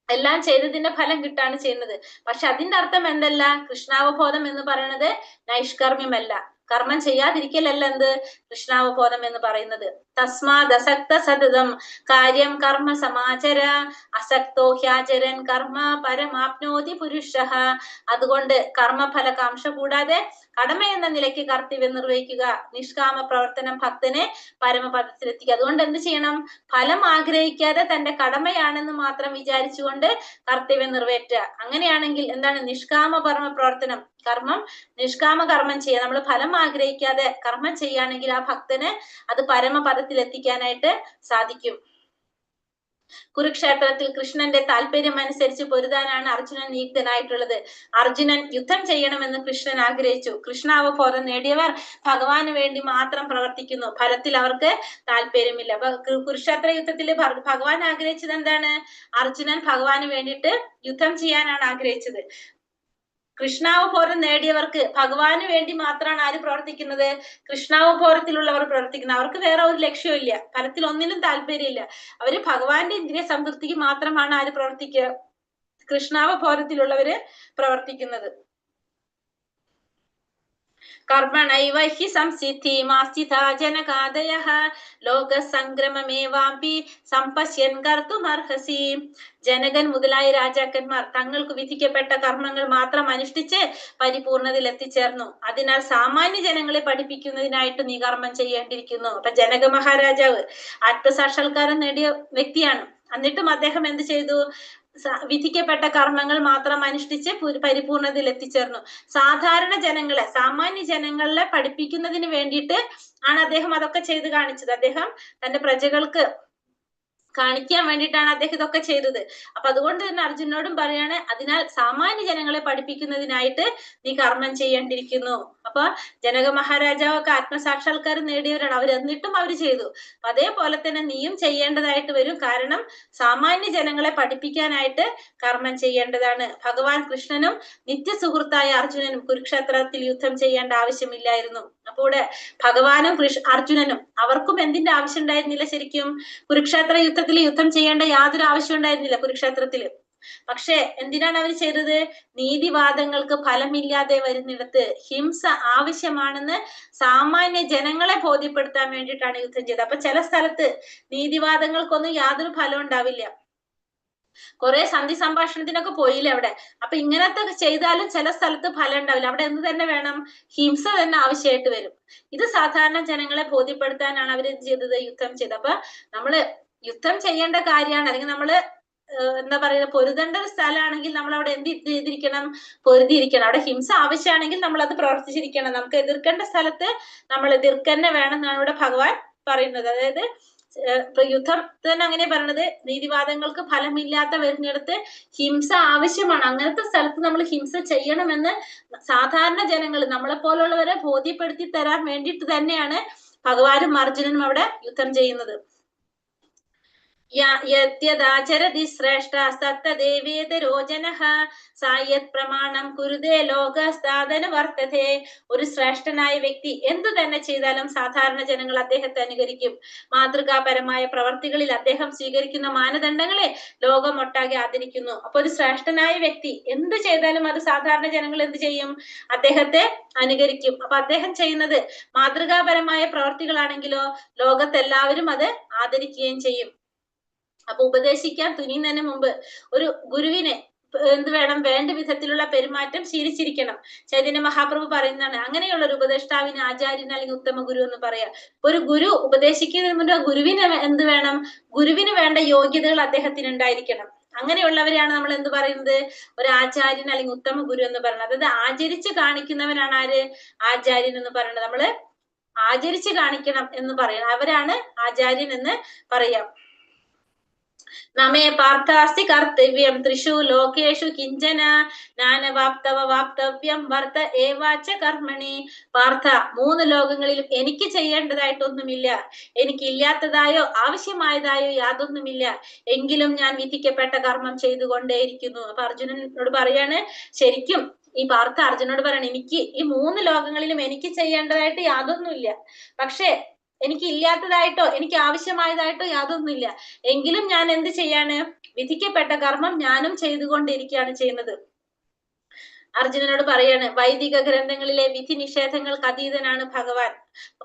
എല്ലാം ചെയ്തതിന്റെ ഫലം കിട്ടാണ് ചെയ്യുന്നത്. പക്ഷെ അതിന്റെ അർത്ഥം എന്തല്ല? കൃഷ്ണാവബോധം എന്ന് പറയുന്നത് നൈഷ്കർമ്മ്യമല്ല, കർമ്മം ചെയ്യാതിരിക്കലല്ല എന്ത് കൃഷ്ണാവബോധം എന്ന് പറയുന്നത്. തസ്മാത് അസക്ത സതതം കാര്യം കർമ്മ സമാചര അസക്തോ ഹ്യാചരൻ കർമ്മ പരമാപ്നോതി പുരുഷഃ. അതുകൊണ്ട് കർമ്മഫല കാംക്ഷ കൂടാതെ കടമ എന്ന നിലയ്ക്ക് കർത്തവ്യം നിർവഹിക്കുക. നിഷ്കാമ പ്രവർത്തനം ഭക്തനെ പരമപദത്തിലെത്തിക്കുക. അതുകൊണ്ട് എന്ത് ചെയ്യണം? ഫലം ആഗ്രഹിക്കാതെ തന്റെ കടമയാണെന്ന് മാത്രം വിചാരിച്ചുകൊണ്ട് കർത്തവ്യം നിറവേറ്റുക. അങ്ങനെയാണെങ്കിൽ എന്താണ് നിഷ്കാമ പരമ പ്രവർത്തനം? കർമ്മം നിഷ്കാമ കർമ്മം ചെയ്യുക. നമ്മൾ ഫലം ആഗ്രഹിക്കാതെ കർമ്മം ചെയ്യുകയാണെങ്കിൽ ആ ഭക്തന് അത് പരമപദത്തിൽ എത്തിക്കാനായിട്ട് സാധിക്കും. കുരുക്ഷേത്രത്തിൽ കൃഷ്ണന്റെ താല്പര്യം അനുസരിച്ച് പൊരുതാനാണ് അർജുനൻ നിയുക്തനായിട്ടുള്ളത്. അർജുനൻ യുദ്ധം ചെയ്യണമെന്ന് കൃഷ്ണൻ ആഗ്രഹിച്ചു. കൃഷ്ണാവബോധം നേടിയവർ ഭഗവാന് വേണ്ടി മാത്രം പ്രവർത്തിക്കുന്നു, ഫലത്തിൽ അവർക്ക് താല്പര്യമില്ല. അപ്പൊ കുരുക്ഷേത്ര യുദ്ധത്തിൽ ഭഗവാൻ ആഗ്രഹിച്ചത് എന്താണ്? അർജുനൻ ഭഗവാന് വേണ്ടിയിട്ട് യുദ്ധം ചെയ്യാനാണ് ആഗ്രഹിച്ചത്. കൃഷ്ണാവബോധം നേടിയവർക്ക് ഭഗവാന് വേണ്ടി മാത്രമാണ് ആര് പ്രവർത്തിക്കുന്നത്? കൃഷ്ണാവബോധത്തിലുള്ളവർ പ്രവർത്തിക്കുന്നത്. അവർക്ക് വേറെ ഒരു ലക്ഷ്യവും ഇല്ല, ഫലത്തിൽ ഒന്നിനും താല്പര്യമില്ല. അവര് ഭഗവാന്റെ ഇന്ദ്രിയ സംതൃപ്തിക്ക് മാത്രമാണ് ആര് പ്രവർത്തിക്കുക? കൃഷ്ണാവബോധത്തിലുള്ളവര് പ്രവർത്തിക്കുന്നത്. കർമ്മണൈവ ഹി സംസിദ്ധി മാസ്ഥിതാ ജനകാദയഃ ലോകസംഗ്രമമേവാപി സംപശ്യൻ കർത്തുമർഹസി. ജനകൻ മുതലായ രാജാക്കന്മാർ തങ്ങൾക്ക് വിധിക്കപ്പെട്ട കർമ്മങ്ങൾ മാത്രം അനുഷ്ഠിച്ച് പരിപൂർണതയിൽ എത്തിച്ചേർന്നു. അതിനാൽ സാമാന്യ ജനങ്ങളെ പഠിപ്പിക്കുന്നതിനായിട്ട് നീ കർമ്മം ചെയ്യേണ്ടിയിരിക്കുന്നു. അപ്പൊ ജനക മഹാരാജാവ് ആത്മസാക്ഷാത്കാരം നേടിയ വ്യക്തിയാണ്. എന്നിട്ടും അദ്ദേഹം എന്ത് ചെയ്തു? വിധിക്കപ്പെട്ട കർമ്മങ്ങൾ മാത്രം അനുഷ്ഠിച്ച് പരിപൂർണതയിൽ എത്തിച്ചേർന്നു. സാധാരണ ജനങ്ങളെ, സാമാന്യ ജനങ്ങളെ പഠിപ്പിക്കുന്നതിന് വേണ്ടിയിട്ട് ആണ് അദ്ദേഹം അതൊക്കെ ചെയ്ത് കാണിച്ചത്. അദ്ദേഹം തന്റെ പ്രജകൾക്ക് കാണിക്കാൻ വേണ്ടിയിട്ടാണ് അദ്ദേഹം ഇതൊക്കെ ചെയ്തത്. അപ്പൊ അതുകൊണ്ട് തന്നെ അർജുനോടും പറയാണ്, അതിനാൽ സാമാന്യ ജനങ്ങളെ പഠിപ്പിക്കുന്നതിനായിട്ട് നീ കർമ്മം ചെയ്യേണ്ടിയിരിക്കുന്നു. അപ്പൊ ജനക മഹാരാജാവൊക്കെ ആത്മസാക്ഷാത്കാരം നേടിയവരാണ്, എന്നിട്ടും അവർ ചെയ്തു. അതേപോലെ തന്നെ നീയും ചെയ്യേണ്ടതായിട്ട് വരും. കാരണം സാമാന്യ ജനങ്ങളെ പഠിപ്പിക്കാനായിട്ട് കർമ്മം ചെയ്യേണ്ടതാണ്. ഭഗവാൻ കൃഷ്ണനും നിത്യസുഹൃത്തായ അർജുനനും കുരുക്ഷേത്രത്തിൽ യുദ്ധം ചെയ്യേണ്ട ആവശ്യമില്ലായിരുന്നു. അപ്പോൾ ഭഗവാനും അർജുനനും അവർക്കും എന്തിന്റെ ആവശ്യം ഉണ്ടായിരുന്നില്ല? ശരിക്കും കുരുക്ഷേത്ര യുദ്ധത്തിൽ യുദ്ധം ചെയ്യേണ്ട യാതൊരു ആവശ്യം ഉണ്ടായിരുന്നില്ല കുരുക്ഷേത്രത്തില്. പക്ഷെ എന്തിനാണ് അവർ ചെയ്തത്? നീതിവാദങ്ങൾക്ക് ഫലമില്ലാതെ വരുന്നിടത്ത് ഹിംസ ആവശ്യമാണെന്ന് സാമാന്യ ജനങ്ങളെ ബോധ്യപ്പെടുത്താൻ വേണ്ടിയിട്ടാണ് യുദ്ധം ചെയ്തത്. അപ്പൊ ചില സ്ഥലത്ത് നീതിവാദങ്ങൾക്കൊന്നും യാതൊരു ഫലം ഉണ്ടാവില്ല. കുറെ സന്ധി സംഭാഷണത്തിനൊക്കെ പോയില്ലേ അവിടെ. അപ്പൊ ഇങ്ങനത്തെ ചെയ്താലും ചില സ്ഥലത്ത് ഫലം ഉണ്ടാവില്ല. അവിടെ എന്ത് തന്നെ വേണം? ഹിംസ തന്നെ ആവശ്യമായിട്ട് വരും. ഇത് സാധാരണ ജനങ്ങളെ ബോധ്യപ്പെടുത്താനാണ് അവർ എന്ത് ചെയ്തത്? യുദ്ധം ചെയ്തത്. അപ്പൊ നമ്മള് യുദ്ധം ചെയ്യേണ്ട കാര്യമാണ്, അല്ലെങ്കിൽ നമ്മള് എന്താ പറയുക, പൊരുതേണ്ട ഒരു സ്ഥലമാണെങ്കിൽ നമ്മൾ അവിടെ എന്ത് ചെയ്തിരിക്കണം? പൊരുതിയിരിക്കണം. അവിടെ ഹിംസ ആവശ്യമാണെങ്കിൽ നമ്മൾ അത് പ്രവർത്തിച്ചിരിക്കണം. നമുക്ക് എതിർക്കേണ്ട സ്ഥലത്ത് നമ്മൾ എതിർക്കന്നെ വേണം എന്നാണ് ഇവിടെ ഭഗവാൻ പറയുന്നത്. അതായത് യുദ്ധം തന്നെ അങ്ങനെ പറയണത്, നീതിവാദങ്ങൾക്ക് ഫലമില്ലാത്ത വരുന്നിടത്ത് ഹിംസ ആവശ്യമാണ്. അങ്ങനത്തെ സ്ഥലത്ത് നമ്മൾ ഹിംസ ചെയ്യണമെന്ന് സാധാരണ ജനങ്ങൾ, നമ്മളെ പോലുള്ളവരെ ബോധ്യപ്പെടുത്തി തരാൻ വേണ്ടിയിട്ട് തന്നെയാണ് ഭഗവാനും അർജുനനും അവിടെ യുദ്ധം ചെയ്യുന്നത്. യദ്യദാചരതി ശ്രേഷ്ഠ സത്തദേവേതരോ ജനഃ സായത് പ്രമാണം കുരുതേ ലോകസ്താദന വർത്തതേ. ഒരു ശ്രേഷ്ഠനായ വ്യക്തി എന്തു തന്നെ ചെയ്താലും സാധാരണ ജനങ്ങൾ അദ്ദേഹത്തെ അനുകരിക്കും. മാതൃകാപരമായ പ്രവർത്തികളിൽ അദ്ദേഹം സ്വീകരിക്കുന്ന മാനദണ്ഡങ്ങളെ ലോകമൊട്ടാകെ ആദരിക്കുന്നു. അപ്പൊ ഒരു ശ്രേഷ്ഠനായ വ്യക്തി എന്ത് ചെയ്താലും അത് സാധാരണ ജനങ്ങൾ എന്ത് ചെയ്യും? അദ്ദേഹത്തെ അനുകരിക്കും. അപ്പൊ അദ്ദേഹം ചെയ്യുന്നത് മാതൃകാപരമായ പ്രവർത്തികളാണെങ്കിലോ ലോകത്തെല്ലാവരും അത് ആദരിക്കുകയും ചെയ്യും. അപ്പൊ ഉപദേശിക്കാൻ തുനിയുന്നതിന് മുമ്പ് ഒരു ഗുരുവിന് എന്ത് വേണം? വേണ്ട വിധത്തിലുള്ള പെരുമാറ്റം ശീലിച്ചിരിക്കണം. ചൈതന്യ മഹാപ്രഭു പറയുന്നതാണ്, അങ്ങനെയുള്ള ഒരു ഉപദേഷ്ടാവിന് ആചാര്യൻ അല്ലെങ്കിൽ ഉത്തമ ഗുരു എന്ന് പറയാം. ഒരു ഗുരു ഉപദേശിക്കുന്നതിന് മുമ്പ് ഗുരുവിന് എന്ത് വേണം? ഗുരുവിന് വേണ്ട യോഗ്യതകൾ അദ്ദേഹത്തിന് ഉണ്ടായിരിക്കണം. അങ്ങനെയുള്ളവരെയാണ് നമ്മൾ എന്ത് പറയുന്നത്? ഒരു ആചാര്യൻ അല്ലെങ്കിൽ ഉത്തമ ഗുരു എന്ന് പറയുന്നത്. അതായത് ആചരിച്ച് കാണിക്കുന്നവരാണ് ആര്? ആചാര്യൻ എന്ന് പറയുന്നത്. നമ്മള് ആചരിച്ച് കാണിക്കണം എന്ന് പറയണം, അവരാണ് ആചാര്യൻ എന്ന് പറയാം. നമേ പാർത്ഥാസ്തി കർത്തവ്യം ത്രിഷു ലോകേഷു കിഞ്ചന നാനവാപ്തവ വാപ്തവ്യം വർത്ത ഏവാച്ച കർമ്മണി. പാർത്ഥ, 3 ലോകങ്ങളിലും എനിക്ക് ചെയ്യേണ്ടതായിട്ടൊന്നുമില്ല, എനിക്ക് ഇല്ലാത്തതായോ ആവശ്യമായതായോ യാതൊന്നുമില്ല, എങ്കിലും ഞാൻ വിധിക്കപ്പെട്ട കർമ്മം ചെയ്തുകൊണ്ടേയിരിക്കുന്നു. അപ്പൊ അർജുനനോട് പറയാണ്, ശരിക്കും ഈ പാർത്ഥ അർജുനോട് പറയണം, എനിക്ക് ഈ 3 ലോകങ്ങളിലും എനിക്ക് ചെയ്യേണ്ടതായിട്ട് യാതൊന്നുമില്ല, പക്ഷെ എനിക്ക് ഇല്ലാത്തതായിട്ടോ എനിക്ക് ആവശ്യമായതായിട്ടോ യാതൊന്നുമില്ല, എങ്കിലും ഞാൻ എന്ത് ചെയ്യാണ്? വിധിക്കപ്പെട്ട കർമ്മം ഞാനും ചെയ്തുകൊണ്ടിരിക്കുകയാണ് ചെയ്യുന്നത്. അർജുനനോട് പറയാണ്, വൈദിക ഗ്രന്ഥങ്ങളിലെ വിധി നിഷേധങ്ങൾക്ക് അതീതനാണ് ഭഗവാൻ.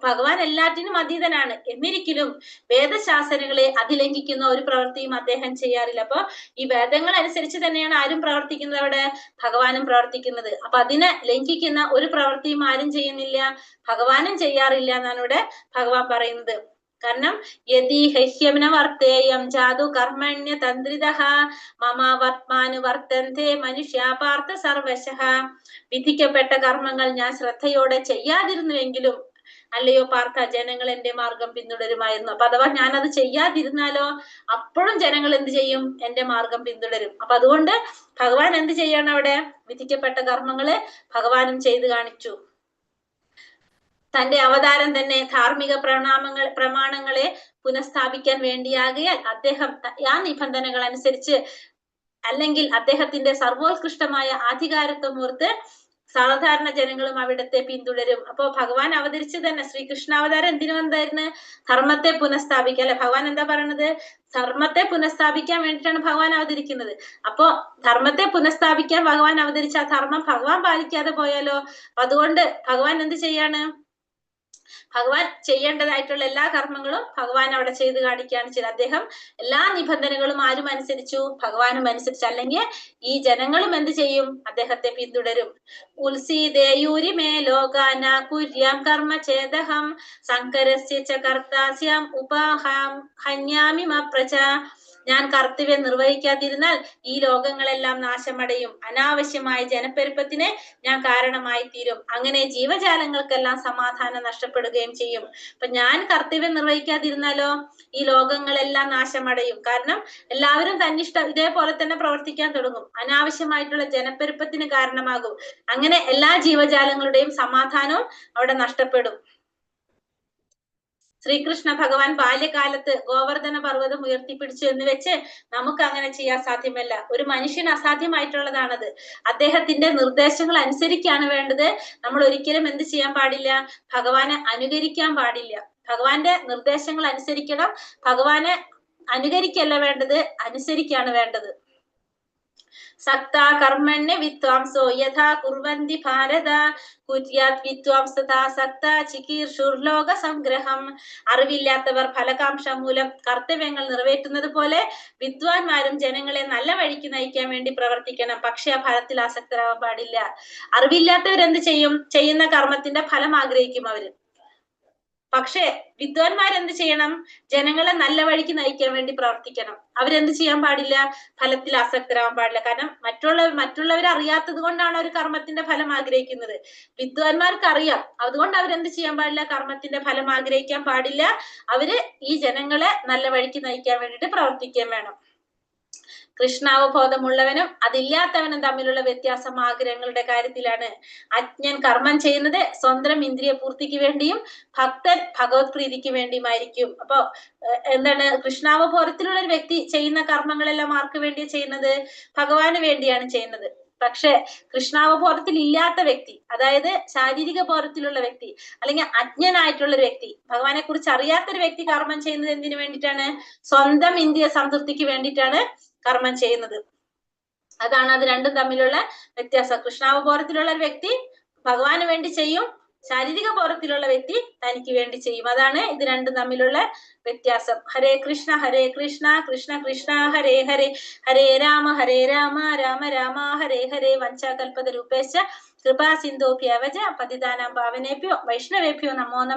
ഭഗവാൻ എല്ലാറ്റിനും അതീതനാണ്, എന്നിരിക്കലും വേദശാസനങ്ങളെ അതിലംഘിക്കുന്ന ഒരു പ്രവൃത്തിയും അദ്ദേഹം ചെയ്യാറില്ല. അപ്പൊ ഈ വേദങ്ങൾ അനുസരിച്ച് തന്നെയാണ് ആരും പ്രവർത്തിക്കുന്നത്, അവിടെ ഭഗവാനും പ്രവർത്തിക്കുന്നത്. അപ്പൊ അതിനെ ലംഘിക്കുന്ന ഒരു പ്രവൃത്തിയും ആരും ചെയ്യുന്നില്ല, ഭഗവാനും ചെയ്യാറില്ല എന്നാണ് ഇവിടെ ഭഗവാൻ പറയുന്നത്. കാരണം യതി ഹ്യമ്ന വർത്തേയം ജാതു കർമ്മണ്യ തന്ത്രിതഃ മമ വർത്തമാനു വർത്തന്തെ മനുഷ്യ പാർത്ഥ സർവശഃ. വിധിക്കപ്പെട്ട കർമ്മങ്ങൾ ഞാൻ ശ്രദ്ധയോടെ ചെയ്യാതിരുന്നുവെങ്കിലും അല്ലയോ പാർത്ഥ, ജനങ്ങൾ എന്റെ മാർഗം പിന്തുടരുമായിരുന്നു. അപ്പൊ അഥവാ ഞാനത് ചെയ്യാതിരുന്നാലോ അപ്പോഴും ജനങ്ങൾ എന്ത് ചെയ്യും? എന്റെ മാർഗം പിന്തുടരും. അപ്പൊ അതുകൊണ്ട് ഭഗവാൻ എന്ത് ചെയ്യണം? അവിടെ വിധിക്കപ്പെട്ട കർമ്മങ്ങള് ഭഗവാനും ചെയ്തു കാണിച്ചു. തന്റെ അവതാരം തന്നെ ധാർമ്മിക പ്രമാണങ്ങളെ പുനഃസ്ഥാപിക്കാൻ വേണ്ടിയാകയാൽ അദ്ദേഹം ആ നിബന്ധനകൾ അനുസരിച്ച്, അല്ലെങ്കിൽ അദ്ദേഹത്തിന്റെ സർവോത്കൃഷ്ടമായ അധികാരത്വം ഓർത്ത് സാധാരണ ജനങ്ങളും അവിടത്തെ പിന്തുടരും. അപ്പോ ഭഗവാൻ അവതരിച്ച് തന്നെ, ശ്രീകൃഷ്ണാവതാരം എന്തിനു വന്നായിരുന്നു? ധർമ്മത്തെ പുനഃസ്ഥാപിക്കാൻ. അല്ലെ, ഭഗവാൻ എന്താ പറയണത്? ധർമ്മത്തെ പുനഃസ്ഥാപിക്കാൻ വേണ്ടിയിട്ടാണ് ഭഗവാൻ അവതരിക്കുന്നത്. അപ്പോ ധർമ്മത്തെ പുനഃസ്ഥാപിക്കാൻ ഭഗവാൻ അവതരിച്ച ആ ധർമ്മം ഭഗവാൻ പാലിക്കാതെ പോയാലോ? അതുകൊണ്ട് ഭഗവാൻ എന്ത് ചെയ്യാണ്? ഭഗവാൻ ചെയ്യേണ്ടതായിട്ടുള്ള എല്ലാ കർമ്മങ്ങളും ഭഗവാൻ അവിടെ ചെയ്ത് കാണിക്കുകയാണ് ചെയ്തത്. അദ്ദേഹം എല്ലാ നിബന്ധനകളും ആരും അനുസരിച്ചു? ഭഗവാനും അനുസരിച്ചു. അല്ലെങ്കിൽ ഈ ജനങ്ങളും എന്ത് ചെയ്യും? അദ്ദേഹത്തെ പിന്തുടരും. ഉത്സീദേയൂരി മേ ലോകാന കുര്യാം കർമ്മ ചേദഹം സങ്കരസ്യ ച കർത്താസ്യം ഉപാഹാം ഹന്യാമി മപ്രച. ഞാൻ കർത്തവ്യം നിർവഹിക്കാതിരുന്നാൽ ഈ ലോകങ്ങളെല്ലാം നാശമടയും, അനാവശ്യമായ ജനപ്പെരുപ്പത്തിന് ഞാൻ കാരണമായി തീരും, അങ്ങനെ ജീവജാലങ്ങൾക്കെല്ലാം സമാധാനം നഷ്ടപ്പെടുകയും ചെയ്യും. അപ്പൊ ഞാൻ കർത്തവ്യം നിർവഹിക്കാതിരുന്നാലോ ഈ ലോകങ്ങളെല്ലാം നാശമടയും. കാരണം എല്ലാവരും തന്നിഷ്ടം ഇതേപോലെ തന്നെ പ്രവർത്തിക്കാൻ തുടങ്ങും, അനാവശ്യമായിട്ടുള്ള ജനപ്പെരുപ്പത്തിന് കാരണമാകും, അങ്ങനെ എല്ലാ ജീവജാലങ്ങളുടെയും സമാധാനവും അവിടെ നഷ്ടപ്പെടും. ശ്രീകൃഷ്ണ ഭഗവാൻ ബാല്യകാലത്ത് ഗോവർദ്ധന പർവ്വതം ഉയർത്തിപ്പിടിച്ചു എന്ന് വെച്ച് നമുക്ക് അങ്ങനെ ചെയ്യാൻ സാധ്യമല്ല. ഒരു മനുഷ്യന് അസാധ്യമായിട്ടുള്ളതാണത്. അദ്ദേഹത്തിന്റെ നിർദ്ദേശങ്ങൾ അനുസരിക്കാണ് വേണ്ടത്. നമ്മൾ ഒരിക്കലും എന്ത് ചെയ്യാൻ പാടില്ല? ഭഗവാനെ അനുകരിക്കാൻ പാടില്ല. ഭഗവാന്റെ നിർദ്ദേശങ്ങൾ അനുസരിക്കണം. ഭഗവാനെ അനുകരിക്കല്ല വേണ്ടത്, അനുസരിക്കാണ് വേണ്ടത്. സക്ത കർമ്മണ്യ വിദ്വാംസോ യഥാ കുർവന്തി ഭാരത കുര്യാത് വിദ്വാംസതാ സക്ത ചികീർഷുർലോക സംഗ്രഹം. അറിവില്ലാത്തവർ ഫലകാംക്ഷ മൂലം കർത്തവ്യങ്ങൾ നിറവേറ്റുന്നത് പോലെ വിദ്വാൻമാരും ജനങ്ങളെ നല്ല വഴിക്ക് നയിക്കാൻ വേണ്ടി പ്രവർത്തിക്കണം. പക്ഷെ ആ ഫലത്തിൽ ആസക്തരാവാൻ പാടില്ല. അറിവില്ലാത്തവർ എന്ത് ചെയ്യും? ചെയ്യുന്ന കർമ്മത്തിന്റെ ഫലം ആഗ്രഹിക്കും അവര്. പക്ഷേ വിദ്വാൻമാരെന്ത് ചെയ്യണം? ജനങ്ങളെ നല്ല വഴിക്ക് നയിക്കാൻ വേണ്ടി പ്രവർത്തിക്കണം. അവരെന്ത് ചെയ്യാൻ പാടില്ല? ഫലത്തിൽ ആസക്തരാവാൻ പാടില്ല. കാരണം മറ്റുള്ളവർ അറിയാത്തത് കൊണ്ടാണ് അവർ കർമ്മത്തിന്റെ ഫലം ആഗ്രഹിക്കുന്നത്. വിദ്വാൻമാർക്ക് അറിയാം, അതുകൊണ്ട് അവരെന്ത് ചെയ്യാൻ പാടില്ല? കർമ്മത്തിന്റെ ഫലം ആഗ്രഹിക്കാൻ പാടില്ല. അവര് ഈ ജനങ്ങളെ നല്ല വഴിക്ക് നയിക്കാൻ വേണ്ടിയിട്ട് പ്രവർത്തിക്കാൻ വേണം. കൃഷ്ണാവബോധമുള്ളവനും അതില്ലാത്തവനും തമ്മിലുള്ള വ്യത്യാസം ആഗ്രഹങ്ങളുടെ കാര്യത്തിലാണ്. അജ്ഞൻ കർമ്മം ചെയ്യുന്നത് സ്വന്തം ഇന്ദ്രിയ പൂർത്തിക്ക് വേണ്ടിയും ഭക്തൻ ഭഗവത് പ്രീതിക്ക് വേണ്ടിയുമായിരിക്കും. അപ്പൊ എന്താണ്? കൃഷ്ണാവബോധത്തിലുള്ള ഒരു വ്യക്തി ചെയ്യുന്ന കർമ്മങ്ങളെല്ലാം ആർക്ക് വേണ്ടിയാണ് ചെയ്യുന്നത്? ഭഗവാന് വേണ്ടിയാണ് ചെയ്യുന്നത്. പക്ഷെ കൃഷ്ണാവബോധത്തിൽ ഇല്ലാത്ത വ്യക്തി, അതായത് ശാരീരിക ബോധത്തിലുള്ള വ്യക്തി, അല്ലെങ്കിൽ അജ്ഞനായിട്ടുള്ള ഒരു വ്യക്തി, ഭഗവാനെ കുറിച്ച് അറിയാത്തൊരു വ്യക്തി കർമ്മം ചെയ്യുന്നത് എന്തിനു വേണ്ടിയിട്ടാണ്? സ്വന്തം ഇന്ദ്രിയ സംതൃപ്തിക്ക് വേണ്ടിയിട്ടാണ് കർമ്മം ചെയ്യുന്നത്. അതാണ് അത് രണ്ടും തമ്മിലുള്ള വ്യത്യാസം. കൃഷ്ണാവബോധത്തിലുള്ള ഒരു വ്യക്തി ഭഗവാന് വേണ്ടി ചെയ്യും, ശാരീരിക ബോധത്തിലുള്ള വ്യക്തി തനിക്ക് വേണ്ടി ചെയ്യും. അതാണ് ഇത് രണ്ടും തമ്മിലുള്ള വ്യത്യാസം. ഹരേ കൃഷ്ണ കൃഷ്ണ കൃഷ്ണ ഹരേ ഹരേ, ഹരേ രാമ രാമ രാമ ഹരേ ഹരേ. വഞ്ചാകൽപതരൂപേശ്ച കൃപാ സിന്ധോഭ്യവച പതിതാനാം പാവനേഭ്യോ വൈഷ്ണവേഭ്യോ നമോ നമഃ.